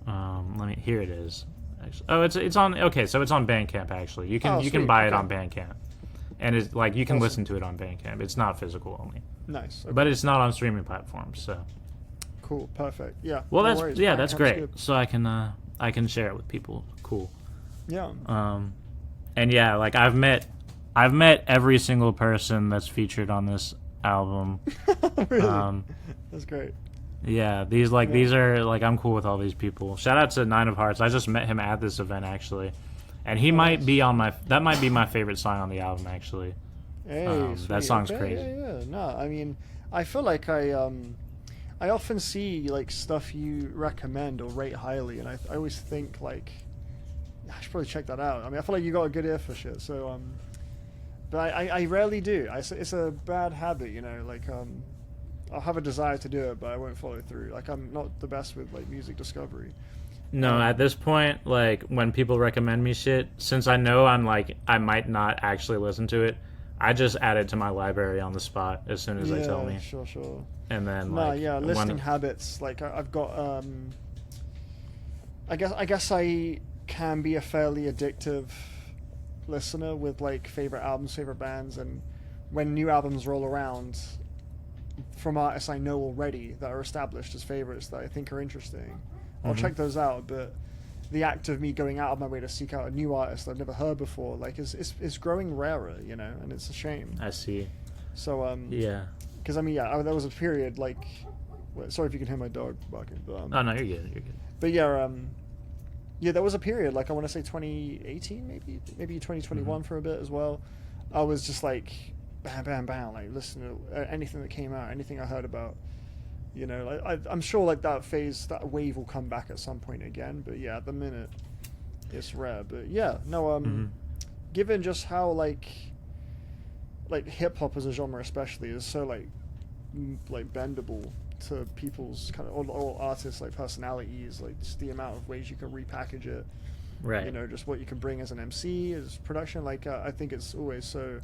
Here it is. Actually, oh, it's on. Okay, so it's on Bandcamp. Actually, you can buy it on Bandcamp, and it's like you can listen to it on Bandcamp. It's not physical only. Nice. Okay. But it's not on streaming platforms. So. Cool. Perfect. Yeah. Well, no that's worries. that's great. Good. So I can share it with people. Cool. Yeah. And yeah, like I've met every single person that's featured on this album. Really? That's great. Yeah, these are like I'm cool with all these people. Shout out to Nine of Hearts. I just met him at this event actually, and he might be on that might be my favorite song on the album actually. Hey, that song's okay, crazy. Yeah. No, I mean, I feel like I often see like stuff you recommend or rate highly, and I always think like I should probably check that out. I mean, I feel like you got a good ear for shit, so but I rarely do. It's a bad habit, you know. Like I'll have a desire to do it, but I won't follow through. Like I'm not the best with like music discovery. No, at this point, like when people recommend me shit, since I know I might not actually listen to it, I just add it to my library on the spot as soon as they tell me. Sure. And then listening habits. Like I've got I guess I can be a fairly addictive listener with like favorite albums, favorite bands, and when new albums roll around from artists I know already that are established as favorites that I think are interesting, I'll check those out. But the act of me going out of my way to seek out a new artist I've never heard before, like, is growing rarer, you know, and it's a shame. I see. So yeah, because I mean, there was a period like, sorry if you can hear my dog barking, but oh no, you're good. But yeah, there was a period like I want to say 2018, maybe 2021 for a bit as well. I was just like bam, like listening to anything that came out, anything I heard about. You know, like, I'm sure like that wave will come back at some point again. But yeah, at the minute, it's rare. But yeah, no. Given just how like hip hop as a genre, especially, is so like bendable to people's kind of all artists like personalities, like just the amount of ways you can repackage it. Right. You know, just what you can bring as an MC, as production. Like I think it's always so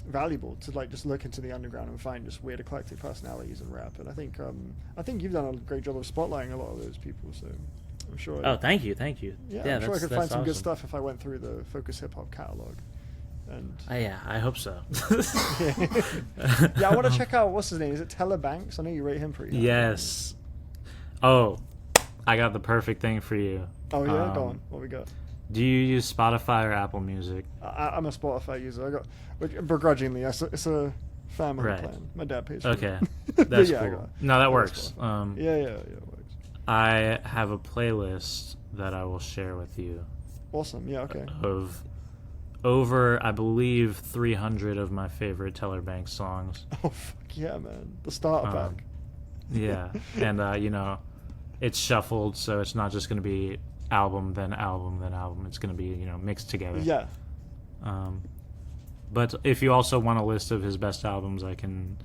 valuable to like just look into the underground and find just weird eclectic personalities in rap. And I think you've done a great job of spotlighting a lot of those people, so I'm sure thank you I'm sure I could find some good stuff if I went through the Focus Hip Hop catalog. And yeah, I hope so. yeah, I want to check out, what's his name, is it Teller Banks? I know you rate him pretty high. Yes. Oh, I got the perfect thing for you. Oh yeah, go on, what we got? Do you use Spotify or Apple Music? I'm a Spotify user. I got begrudgingly. It's a family plan. My dad pays for it. Okay, that's cool. No, that works. Yeah, it works. I have a playlist that I will share with you. Awesome. Yeah. Okay. Of over, I believe, 300 of my favorite Teller Banks songs. Oh fuck yeah, man! The starter pack. Yeah, and you know, it's shuffled, so it's not just going to be album then album then album. It's going to be, you know, mixed together. Yeah. But if you also want a list of his best albums, I can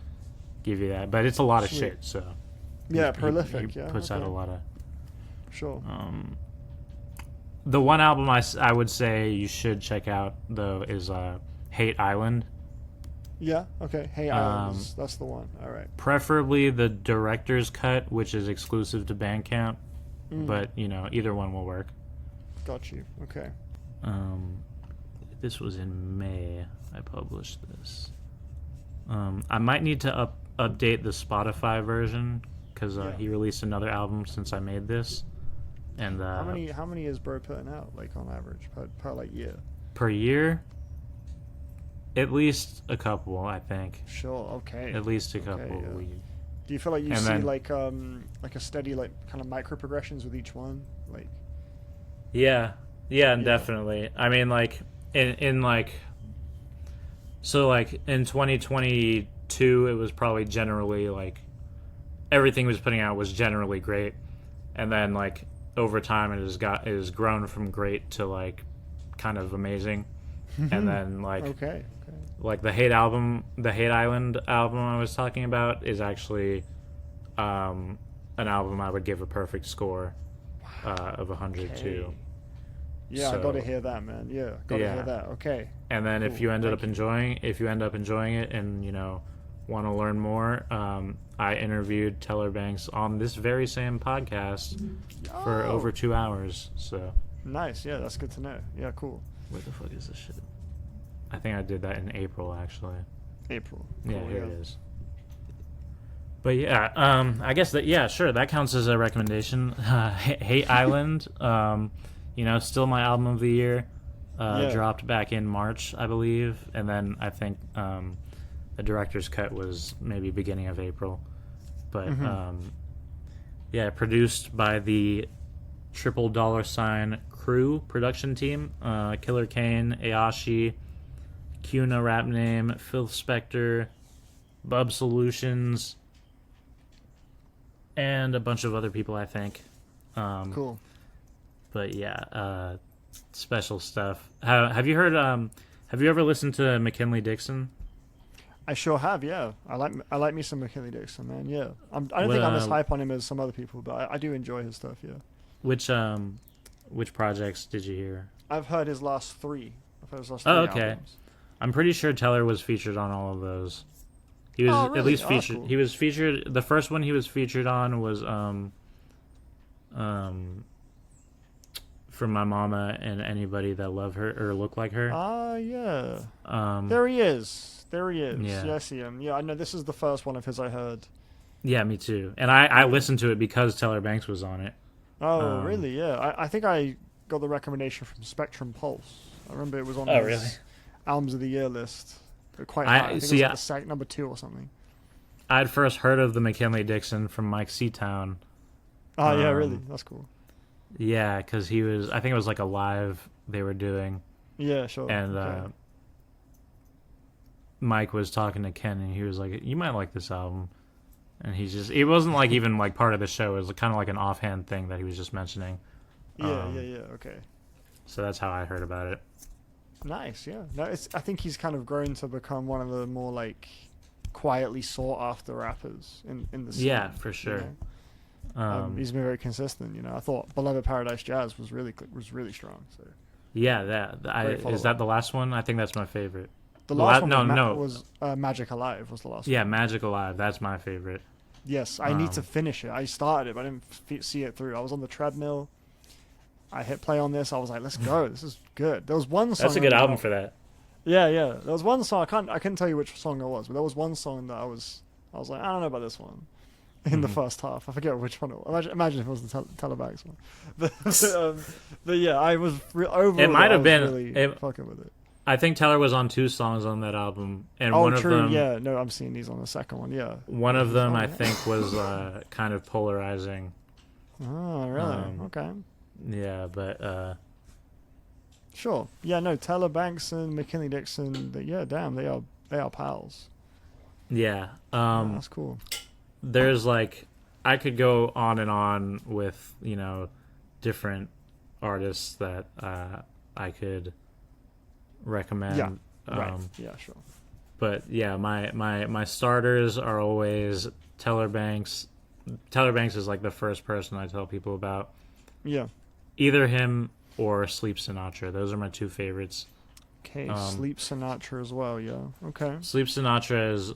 give you that. But it's a lot of shit, so yeah, prolific. He puts out a lot of. Sure. The one album I would say you should check out though is Hate Island. Yeah. Okay. Hate Island. That's the one. All right. Preferably the director's cut, which is exclusive to Bandcamp. But you know, either one will work. Got you. Okay. This was in May. I published this. I might need to update the Spotify version because he released another album since I made this. And how many is bro putting out, like on average per like year? Per year? At least a couple, I think. Sure. Okay. At least a couple. Do you feel like you see like a steady like kind of micro progressions with each one, like? Yeah, definitely. I mean, like in like, so like in 2022, it was probably generally like everything he was putting out was generally great, and then like over time it has grown from great to like kind of amazing, and then like okay. Like the Hate Island album I was talking about is actually an album I would give a perfect score of 100 to. Yeah, so, I got to hear that, man. Yeah, got to hear that. Okay. And then if you end up enjoying it, and you know, want to learn more, I interviewed Teller Banks on this very same podcast for over 2 hours. So nice. Yeah, that's good to know. Yeah, cool. where the fuck is this shit? I think I did that in April, actually. April. Yeah, Cool, here it is. But yeah, I guess sure, that counts as a recommendation. Hate Island, still my album of the year. Dropped back in March, I believe, and then I think the director's cut was maybe beginning of April. But produced by the $$ crew production team: Killer Kane, Ayashi, Kuna Rap Name, Filth Spectre, Bub Solutions, and a bunch of other people, I think. Cool. But yeah, special stuff. Have you heard? Have you ever listened to McKinley Dixon? I sure have. Yeah, I like me some McKinley Dixon, man. Yeah, I don't think I'm as hype on him as some other people, but I do enjoy his stuff. Yeah. Which projects did you hear? I've heard his last 3. I've heard his last 3 okay. albums. I'm pretty sure Teller was featured on all of those. He was really? at least featured. Cool. He was featured. The first one he was featured on was From My Mama and Anybody That Love Her or Look Like Her. Yeah. There he is. Yeah. Yeah, I see him. Yeah, I know this is the first one of his I heard. Yeah, me too. And I listened to it because Teller Banks was on it. Oh, really? Yeah. I think I got the recommendation from Spectrum Pulse. I remember it was on his Albums of the Year list. Quite high. I think it was like number 2 or something. I'd first heard of the McKinley Dixon from Mike Seatown. Oh, yeah, really? That's cool. Yeah, because I think it was like a live they were doing. Yeah, sure. And Mike was talking to Ken, and he was like, you might like this album. And it wasn't like even like part of the show. It was kind of like an offhand thing that he was just mentioning. Yeah, okay. So that's how I heard about it. Nice, yeah. No, I think he's kind of grown to become one of the more like quietly sought after rappers in the scene. Yeah, for sure. He's been very consistent. I thought Beloved Paradise Jazz was really strong. So yeah, is that the last one? I think that's my favorite. The last one was Magic Alive was the last one. Yeah, Magic Alive. That's my favorite. Yes, I need to finish it. I started it, but I didn't see it through. I was on the treadmill. I hit play on this. I was like, let's go. This is good. There was one song. That's a good album for that. Yeah. There was one song. I couldn't tell you which song it was, but there was one song that I was like, I don't know about this one. In the first half, I forget which one it was. Imagine if it was the Telebanks one. But yeah, I was overall. It might have been really fucking with it. I think Teller was on 2 songs on that album, and one of them. Yeah, no, I'm seeing these on the second one. Yeah, one of them I think was kind of polarizing. Oh, really? Okay. Yeah, but sure. Yeah, no, Teller Banks and McKinley Dixon. Damn, they are pals. Yeah. That's cool. There's like, I could go on and on with different artists that I could recommend. Yeah. Right. Yeah, sure. But yeah, my starters are always Teller Banks. Teller Banks is like the first person I tell people about. Yeah. Either him or Sleep Sinatra. Those are my 2 favorites. Okay, Sleep Sinatra as well. Yeah. Okay. Sleep Sinatra is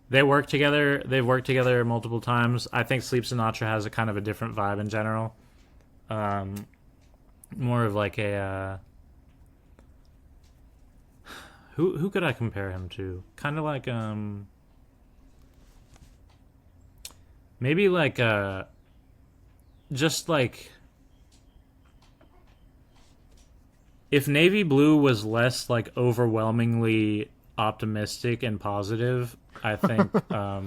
they work together. They've worked together multiple times. I think Sleep Sinatra has a kind of a different vibe in general. More of like a who could I compare him to? Kind of like maybe like just like if Navy Blue was less like overwhelmingly optimistic and positive, I think I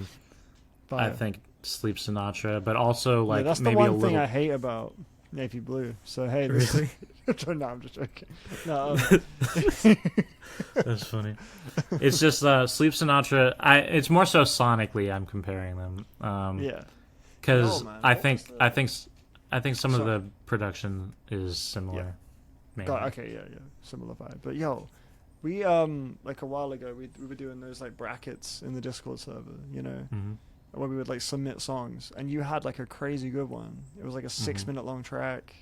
think Sleep Sinatra, but also like that's maybe the one a little thing I hate about Navy Blue. So hey, really? No, I'm just joking. No, that's funny. It's just Sleep Sinatra. It's more so sonically I'm comparing them. Yeah, because I think some of the production is similar. Yeah. Okay, yeah, similar vibe. But we like a while ago we were doing those like brackets in the Discord server, where we would like submit songs, and you had like a crazy good one. It was like a 6-minute long track.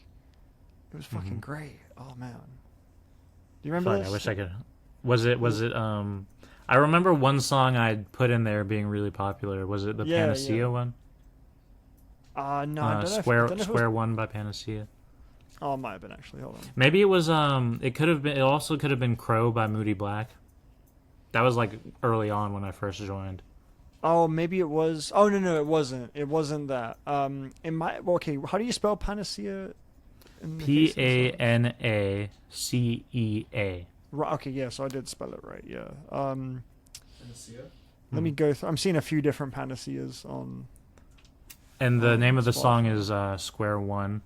It was fucking great. Oh man, do you remember this? I wish I could. Was it? I remember one song I'd put in there being really popular. Was it the Panacea one? No, I don't know. Square One by Panacea. Oh, it might have been actually. Hold on. Maybe it was. It could have been. It also could have been Crow by Moody Black. That was like early on when I first joined. Oh, maybe it was. Oh no, it wasn't. It wasn't that. Okay. How do you spell Panacea? Panacea. Right. Okay. Yeah. So I did spell it right. Yeah. Panacea. Let me go through. I'm seeing a few different Panaceas on. And the name of the song is Square One.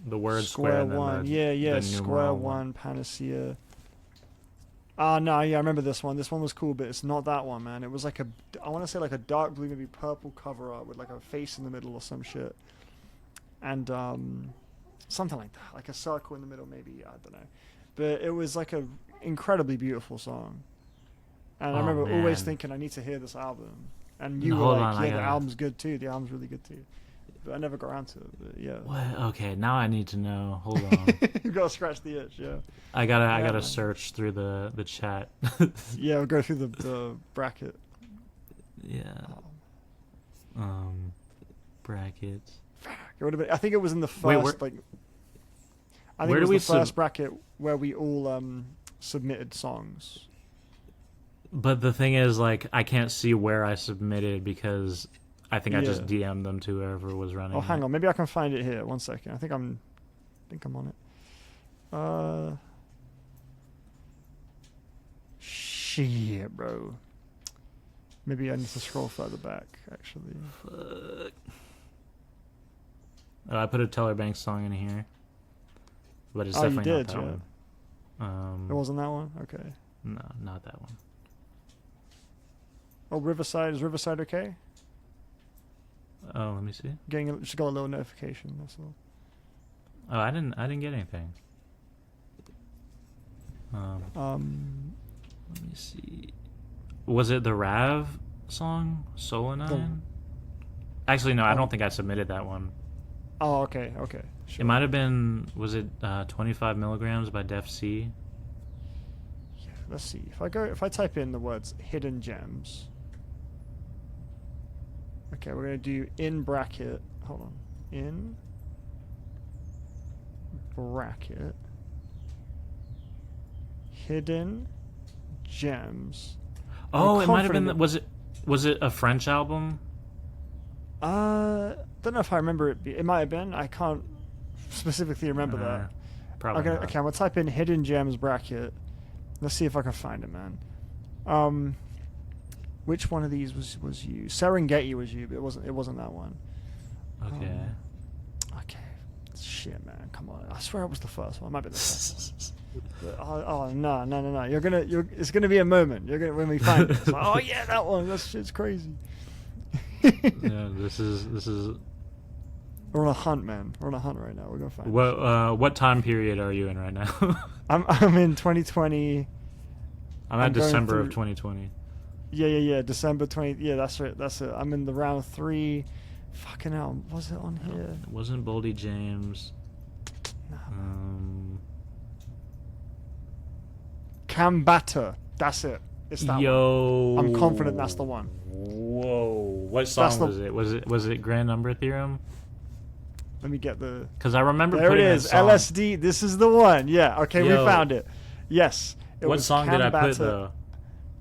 The word Square One. Square One, Panacea. No, yeah, I remember this one. This one was cool, but it's not that one, man. It was like I want to say like a dark blue, maybe purple cover art with like a face in the middle or some shit. And something like that, like a circle in the middle, maybe, I don't know. But it was like a incredibly beautiful song. And I remember always thinking, I need to hear this album. And you were like, the album's good too. The album's really good too. But I never got around to it. But yeah. What? Okay, now I need to know. Hold on. You gotta scratch the itch. Yeah. I gotta search through the chat. Yeah, we'll go through the bracket. Yeah. Brackets. It would have been. I think it was in the first I think it was the first bracket where we all submitted songs. But the thing is, like, I can't see where I submitted because I think I just DM'd them to whoever was running. Oh, hang on. Maybe I can find it here. 1 second. I think I'm on it. Shit, bro. Maybe I need to scroll further back, actually. Fuck. Oh, I put a Teller Banks song in here. But it's definitely not that one. It wasn't that one? Okay. No, not that one. Oh, Riverside. Is Riverside okay? Oh, let me see. Just got a little notification. That's all. Oh, I didn't get anything. Let me see. Was it the Rav song, Solanine? Actually, no. I don't think I submitted that one. Oh, okay. Sure. It might have been. Was it 25 milligrams by Def C? Yeah. Let's see. If I type in the words "hidden gems." Okay, we're gonna do in bracket. Hold on. In bracket. Hidden gems. Oh, it might have been. Was it a French album? Don't know if I remember it. It might have been. I can't specifically remember that. Probably not. Okay, I'm gonna type in hidden gems bracket. Let's see if I can find it, man. Which one of these was you? Serengeti was you, but it wasn't that one. Okay. Okay. Shit, man. Come on. I swear it was the first one. It might be the first one. No. It's gonna be a moment. When we find it. It's like, oh yeah, that one. That shit's crazy. Yeah, this is. We're on a hunt, man. We're on a hunt right now. We're gonna find. What time period are you in right now? I'm in 2020. I'm at December of 2020. Yeah. December 20. Yeah, that's right. That's it. I'm in the round 3. Fucking hell. Was it on here? It wasn't Boldy James. No. Cambatta. That's it. It's that one. I'm confident that's the one. Whoa. What song was it? Was it Grand Number Theorem? Let me get the... Because I remember there putting it is. that song. LSD. This is the one. Yeah. Okay, we found it. Yes. What song did I put, though?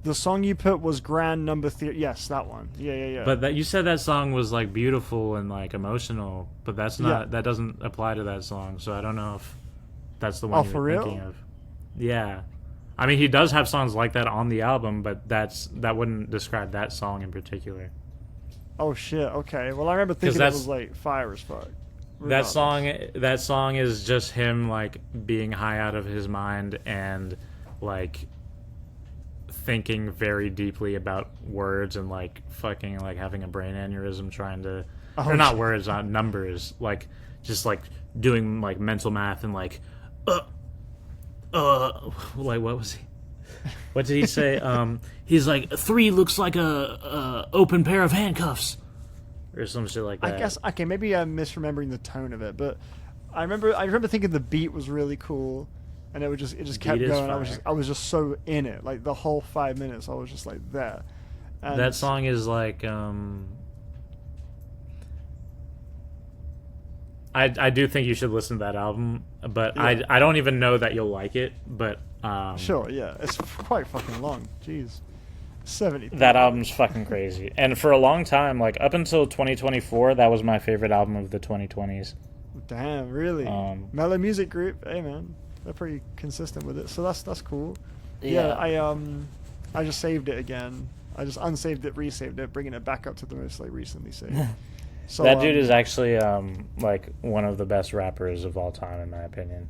The song you put was Grand Number Theorem. Yes, that one. Yeah. But you said that song was, like, beautiful and, like, emotional. But that's not... Yeah. That doesn't apply to that song. So I don't know if that's the one you were thinking of. Yeah. I mean, he does have songs like that on the album, but that wouldn't describe that song in particular. Oh, shit. Okay. Well, I remember thinking it was, like, fire as fuck. That song is just him, like, being high out of his mind and, like, thinking very deeply about words and, like, fucking, like, having a brain aneurysm trying to... or not words, not numbers. Like, just, like, doing, like, mental math and, like, like, what was he? What did he say? He's like, 3 looks like a open pair of handcuffs. Or some shit like that. I guess, okay, maybe I'm misremembering the tone of it, but I remember thinking the beat was really cool, and it just kept going. I was just so in it, like the whole 5 minutes. I was just like there. And that song is like I do think you should listen to that album, but yeah. I don't even know that you'll like it, but sure, yeah, it's quite fucking long. Jeez, 70. That album's fucking crazy, and for a long time, like up until 2024, that was my favorite album of the 2020s. Damn, really? Mellow Music Group, hey man, they're pretty consistent with it, so that's cool. Yeah, I just saved it again. I just unsaved it, resaved it, bringing it back up to the most like recently saved. So, that dude is actually like one of the best rappers of all time, in my opinion.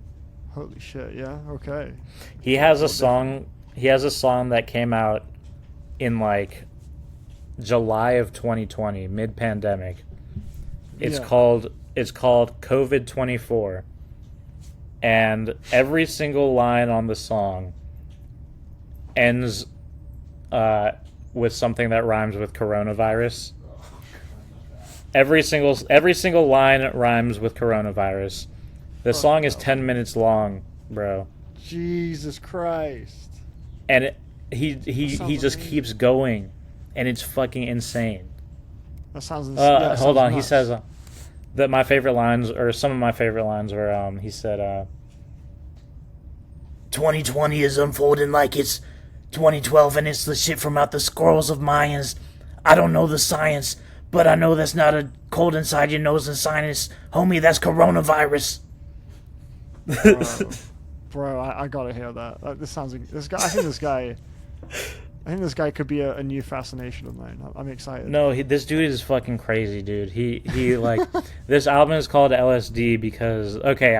Holy shit! Yeah. Okay. He has a song. He has a song that came out in like July of 2020, mid-pandemic. It's called COVID 24, and every single line on the song ends with something that rhymes with coronavirus. Every single line rhymes with coronavirus. The song is 10 minutes long, bro. Jesus Christ. And he just keeps going, and it's fucking insane. That sounds insane. Hold on, nuts. He says that my favorite lines, or some of my favorite lines were, he said, 2020 is unfolding like it's 2012, and it's the shit from out the scrolls of Mayans. I don't know the science, but I know that's not a cold inside your nose and sinus. Homie, that's coronavirus. Bro, I gotta hear that. This sounds like this guy. I think this guy could be a new fascination of mine. I'm excited. No, this dude is fucking crazy, dude. He like this album is called LSD because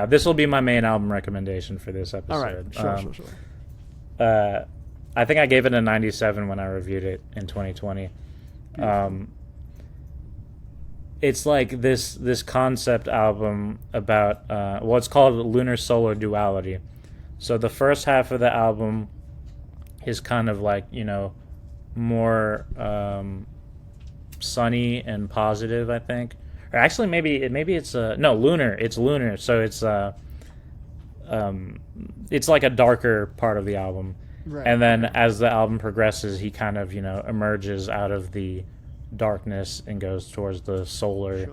this will be my main album recommendation for this episode. All right, sure. I think I gave it a 97 when I reviewed it in 2020. It's like this concept album about it's called Lunar Solar Duality. So the first half of the album is kind of like, more sunny and positive, I think. Or actually maybe it's lunar. It's lunar. So it's like a darker part of the album. Right. And then as the album progresses, he kind of, emerges out of the darkness and goes towards the solar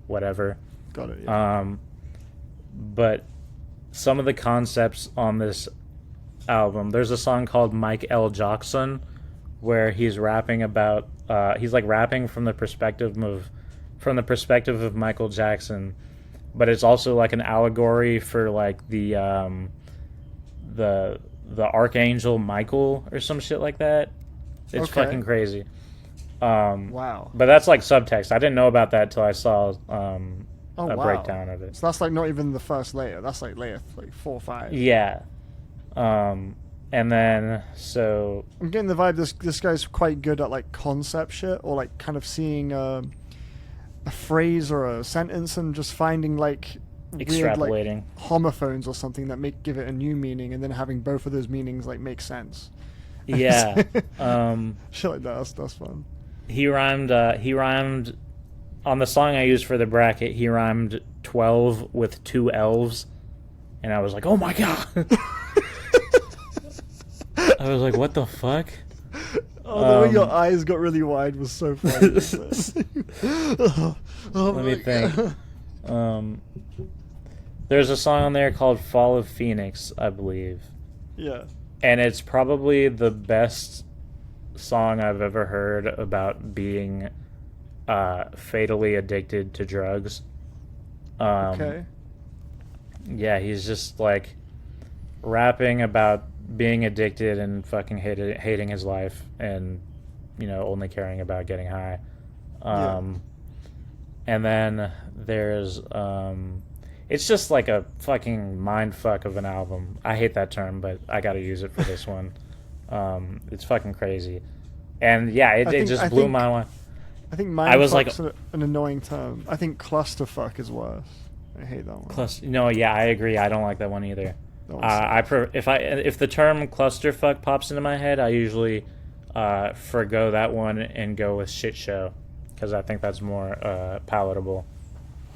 whatever. Got it. Yeah. But some of the concepts on this album, there's a song called Mike L. Jackson where he's rapping about he's like rapping from the perspective of Michael Jackson, but it's also like an allegory for like the Archangel Michael or some shit like that. It's fucking crazy. Wow. But that's like subtext. I didn't know about that till I saw a breakdown of it. So that's like not even the first layer. That's like layer 4 or 5. Yeah. And then so I'm getting the vibe this guy's quite good at like concept shit, or like kind of seeing a phrase or a sentence and just finding like extrapolating weird, like, homophones or something that give it a new meaning, and then having both of those meanings like make sense. Yeah. Shit like that. That's fun. He rhymed on the song I used for the bracket. He rhymed 12 with 2 elves, and I was like, oh my god. I was like, what the fuck? Oh, the way your eyes got really wide was so funny. Let me think. There's a song on there called Fall of Phoenix, I believe. Yeah. And it's probably the best song I've ever heard about being fatally addicted to drugs. Okay. Yeah, he's just like rapping about being addicted and fucking hating his life, and only caring about getting high. And then there's it's just like a fucking mind fuck of an album. I hate that term, but I gotta use it for this one. It's fucking crazy, and yeah, it just blew my mind. I think mindfuck's an annoying term. I think clusterfuck is worse. I hate that one. Yeah, I agree. I don't like that one either. If the term clusterfuck pops into my head, I usually forgo that one and go with shit show, because I think that's more palatable.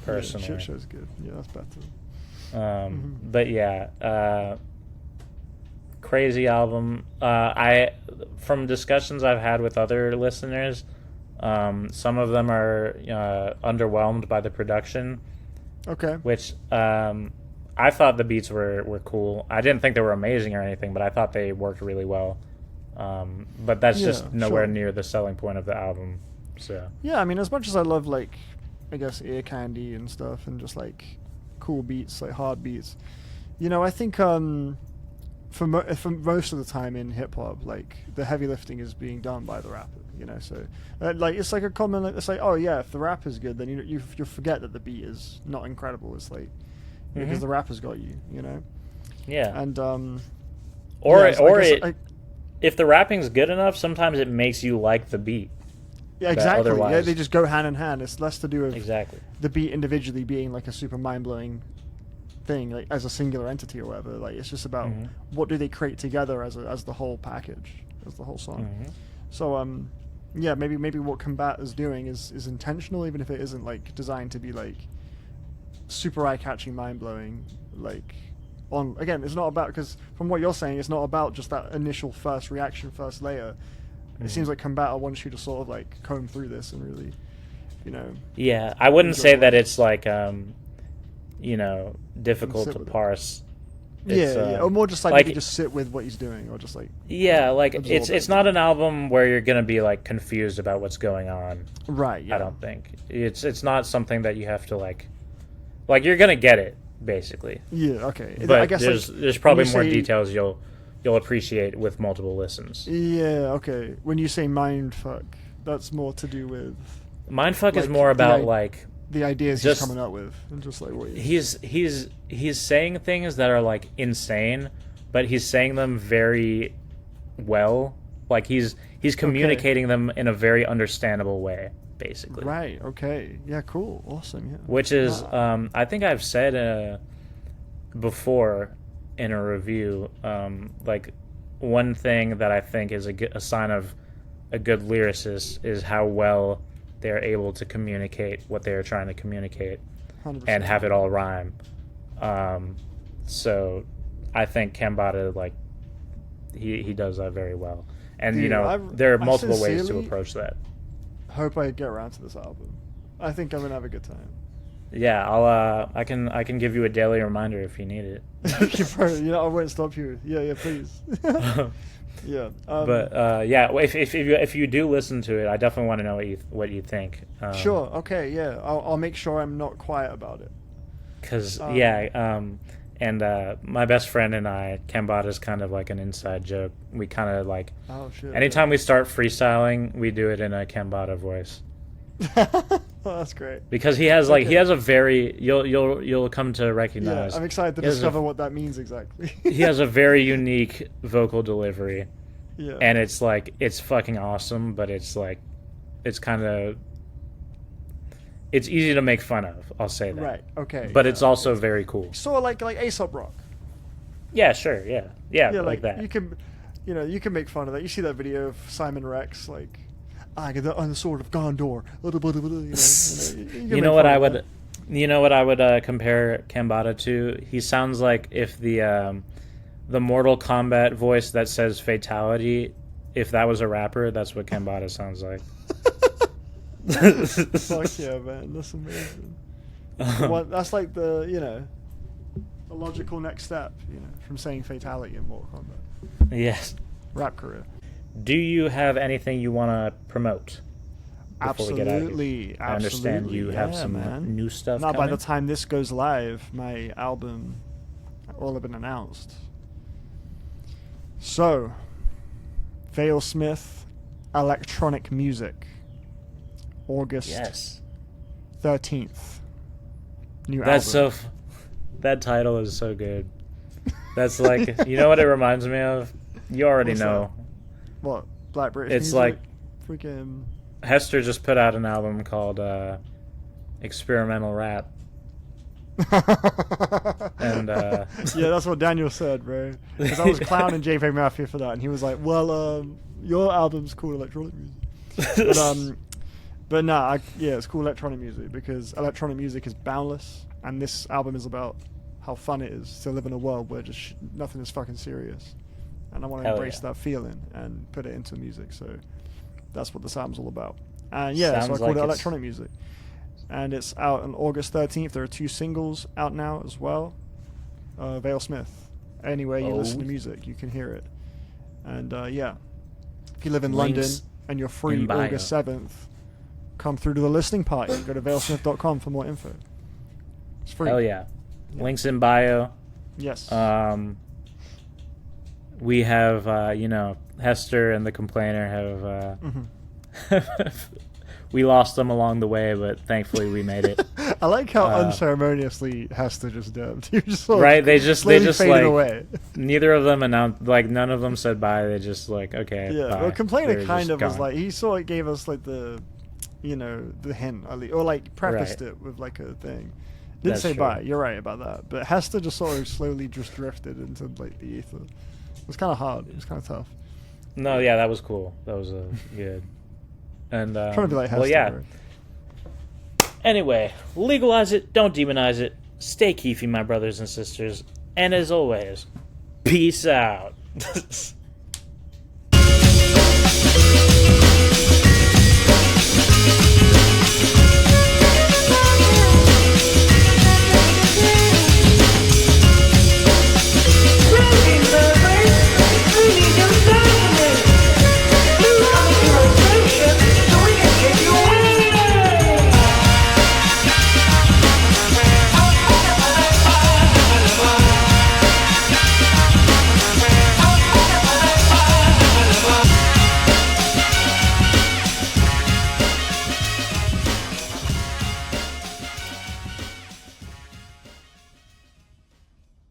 Personally, shit show's good. Yeah, that's better. But yeah, crazy album. From discussions I've had with other listeners, some of them are underwhelmed by the production. Okay. Which I thought the beats were cool. I didn't think they were amazing or anything, but I thought they worked really well. But that's just nowhere near the selling point of the album. So yeah, I mean, as much as I love like, I guess ear candy and stuff, and just like cool beats, like hard beats, you know, I think for most of the time in hip hop, like the heavy lifting is being done by the rapper. You know, so like it's like a common. It's like, oh yeah, if the rapper's good, then you forget that the beat is not incredible. It's like because the rapper's got you. You know. Yeah. And if the rapping's good enough, sometimes it makes you like the beat. Yeah, exactly. Yeah, they just go hand in hand. It's less to do with the beat individually being like a super mind-blowing thing, like as a singular entity or whatever. Like it's just about what do they create together as the whole package, as the whole song. So yeah, maybe what Cambatta is doing is intentional, even if it isn't like designed to be like super eye-catching, mind-blowing. Like again, it's not about, because from what you're saying, it's not about just that initial first reaction, first layer. It seems like Cambatta wants you to sort of like comb through this and really, you know. Yeah, I wouldn't say that it's like, you know, difficult to parse. Yeah, or more just like maybe just sit with what he's doing, or just like. Yeah, like it's not an album where you're gonna be like confused about what's going on. Right. Yeah. I don't think it's not something that you have to like you're gonna get it basically. Yeah. Okay. But I guess there's probably more details you'll appreciate with multiple listens. Yeah, okay. When you say mindfuck, that's more to do with... Mindfuck is more about, like... The ideas he's coming up with, and just, like, what he's saying things that are, like, insane, but he's saying them very well. Like, he's communicating them in a very understandable way, basically. Right, okay. Yeah, cool. Awesome, yeah. Which is, I think I've said before... in a review, like one thing that I think is a sign of a good lyricist is how well they're able to communicate what they're trying to communicate 100%. And have it all rhyme. So I think Cambatta, like, he does that very well. And, dude, you know, there are multiple ways to approach that. Hope I get around to this album. I think I'm going to have a good time. Yeah, I can give you a daily reminder if you need it. Yeah, I won't stop you. Yeah, please. Yeah. But yeah, if you do listen to it, I definitely want to know what you think. Sure. Okay. Yeah. I'll make sure I'm not quiet about it. Because and my best friend and I, Cambatta is kind of like an inside joke. We kind of like. Oh shit. Anytime we start freestyling, we do it in a Cambatta voice. Oh, that's great. Because he has he has a very you'll come to recognize. Yeah, I'm excited to discover what that means exactly. He has a very unique vocal delivery. Yeah. And it's like it's fucking awesome, but it's like it's kind of it's easy to make fun of. I'll say that. Right. Okay. But it's also very cool. Sort of like Aesop Rock. Yeah. Sure. Yeah. Like that. You can make fun of that. You see that video of Simon Rex like. I get the sword of Gondor. You know what I would compare Cambatta to? He sounds like if the Mortal Kombat voice that says fatality, if that was a rapper, that's what Cambatta sounds like. Fuck yeah, man, that's amazing. That's like the logical next step, from saying fatality in Mortal Kombat. Yes. Rap career. Do you have anything you want to promote? Absolutely. I understand you have some new stuff coming. By the time this goes live, my album will have been announced. So, Vale-Smith Electronic Music, August 13th. New album. That title is so good. That's like, you know what it reminds me of? You already know. What? Black British It's music? like freaking Hester just put out an album called Experimental Rap. And yeah, that's what Daniel said, bro. Because I was clowning JPEG Mafia for that, and he was like, "Well, your album's cool electronic music." But nah, it's cool electronic music because electronic music is boundless, and this album is about how fun it is to live in a world where just nothing is fucking serious. and I want to embrace that feeling and put it into music. So that's what this album's all about. And yeah, so I called it electronic music. And it's out on August 13th. There are 2 singles out now as well. Vale-Smith. Anywhere you listen to music, you can hear it. And yeah, if you live in London and you're free August 7th, come through to the listening party. Go to valesmith.com for more info. It's free. Hell yeah. Links in bio. Yes. We have, Hester and the Complainer have... We lost them along the way, but thankfully we made it. I like how unceremoniously Hester just dubbed. You just right? They just like away. Neither of them announced, like none of them said bye. They just like okay. Yeah, bye. well, Complainer They're kind of gone. was like he sort of gave us like the hint or like prefaced it with like a thing. Didn't say bye. You're right about that. But Hester just sort of slowly just drifted into like the ether. It was kind of hard. It was kind of tough. No, yeah, that was cool. That was good. And trying to be like Hester. well, yeah. Right? Anyway, legalize it, don't demonize it. Stay keefy, my brothers and sisters. And as always, peace out.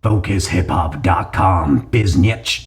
FocusHipHop.com, biznitch.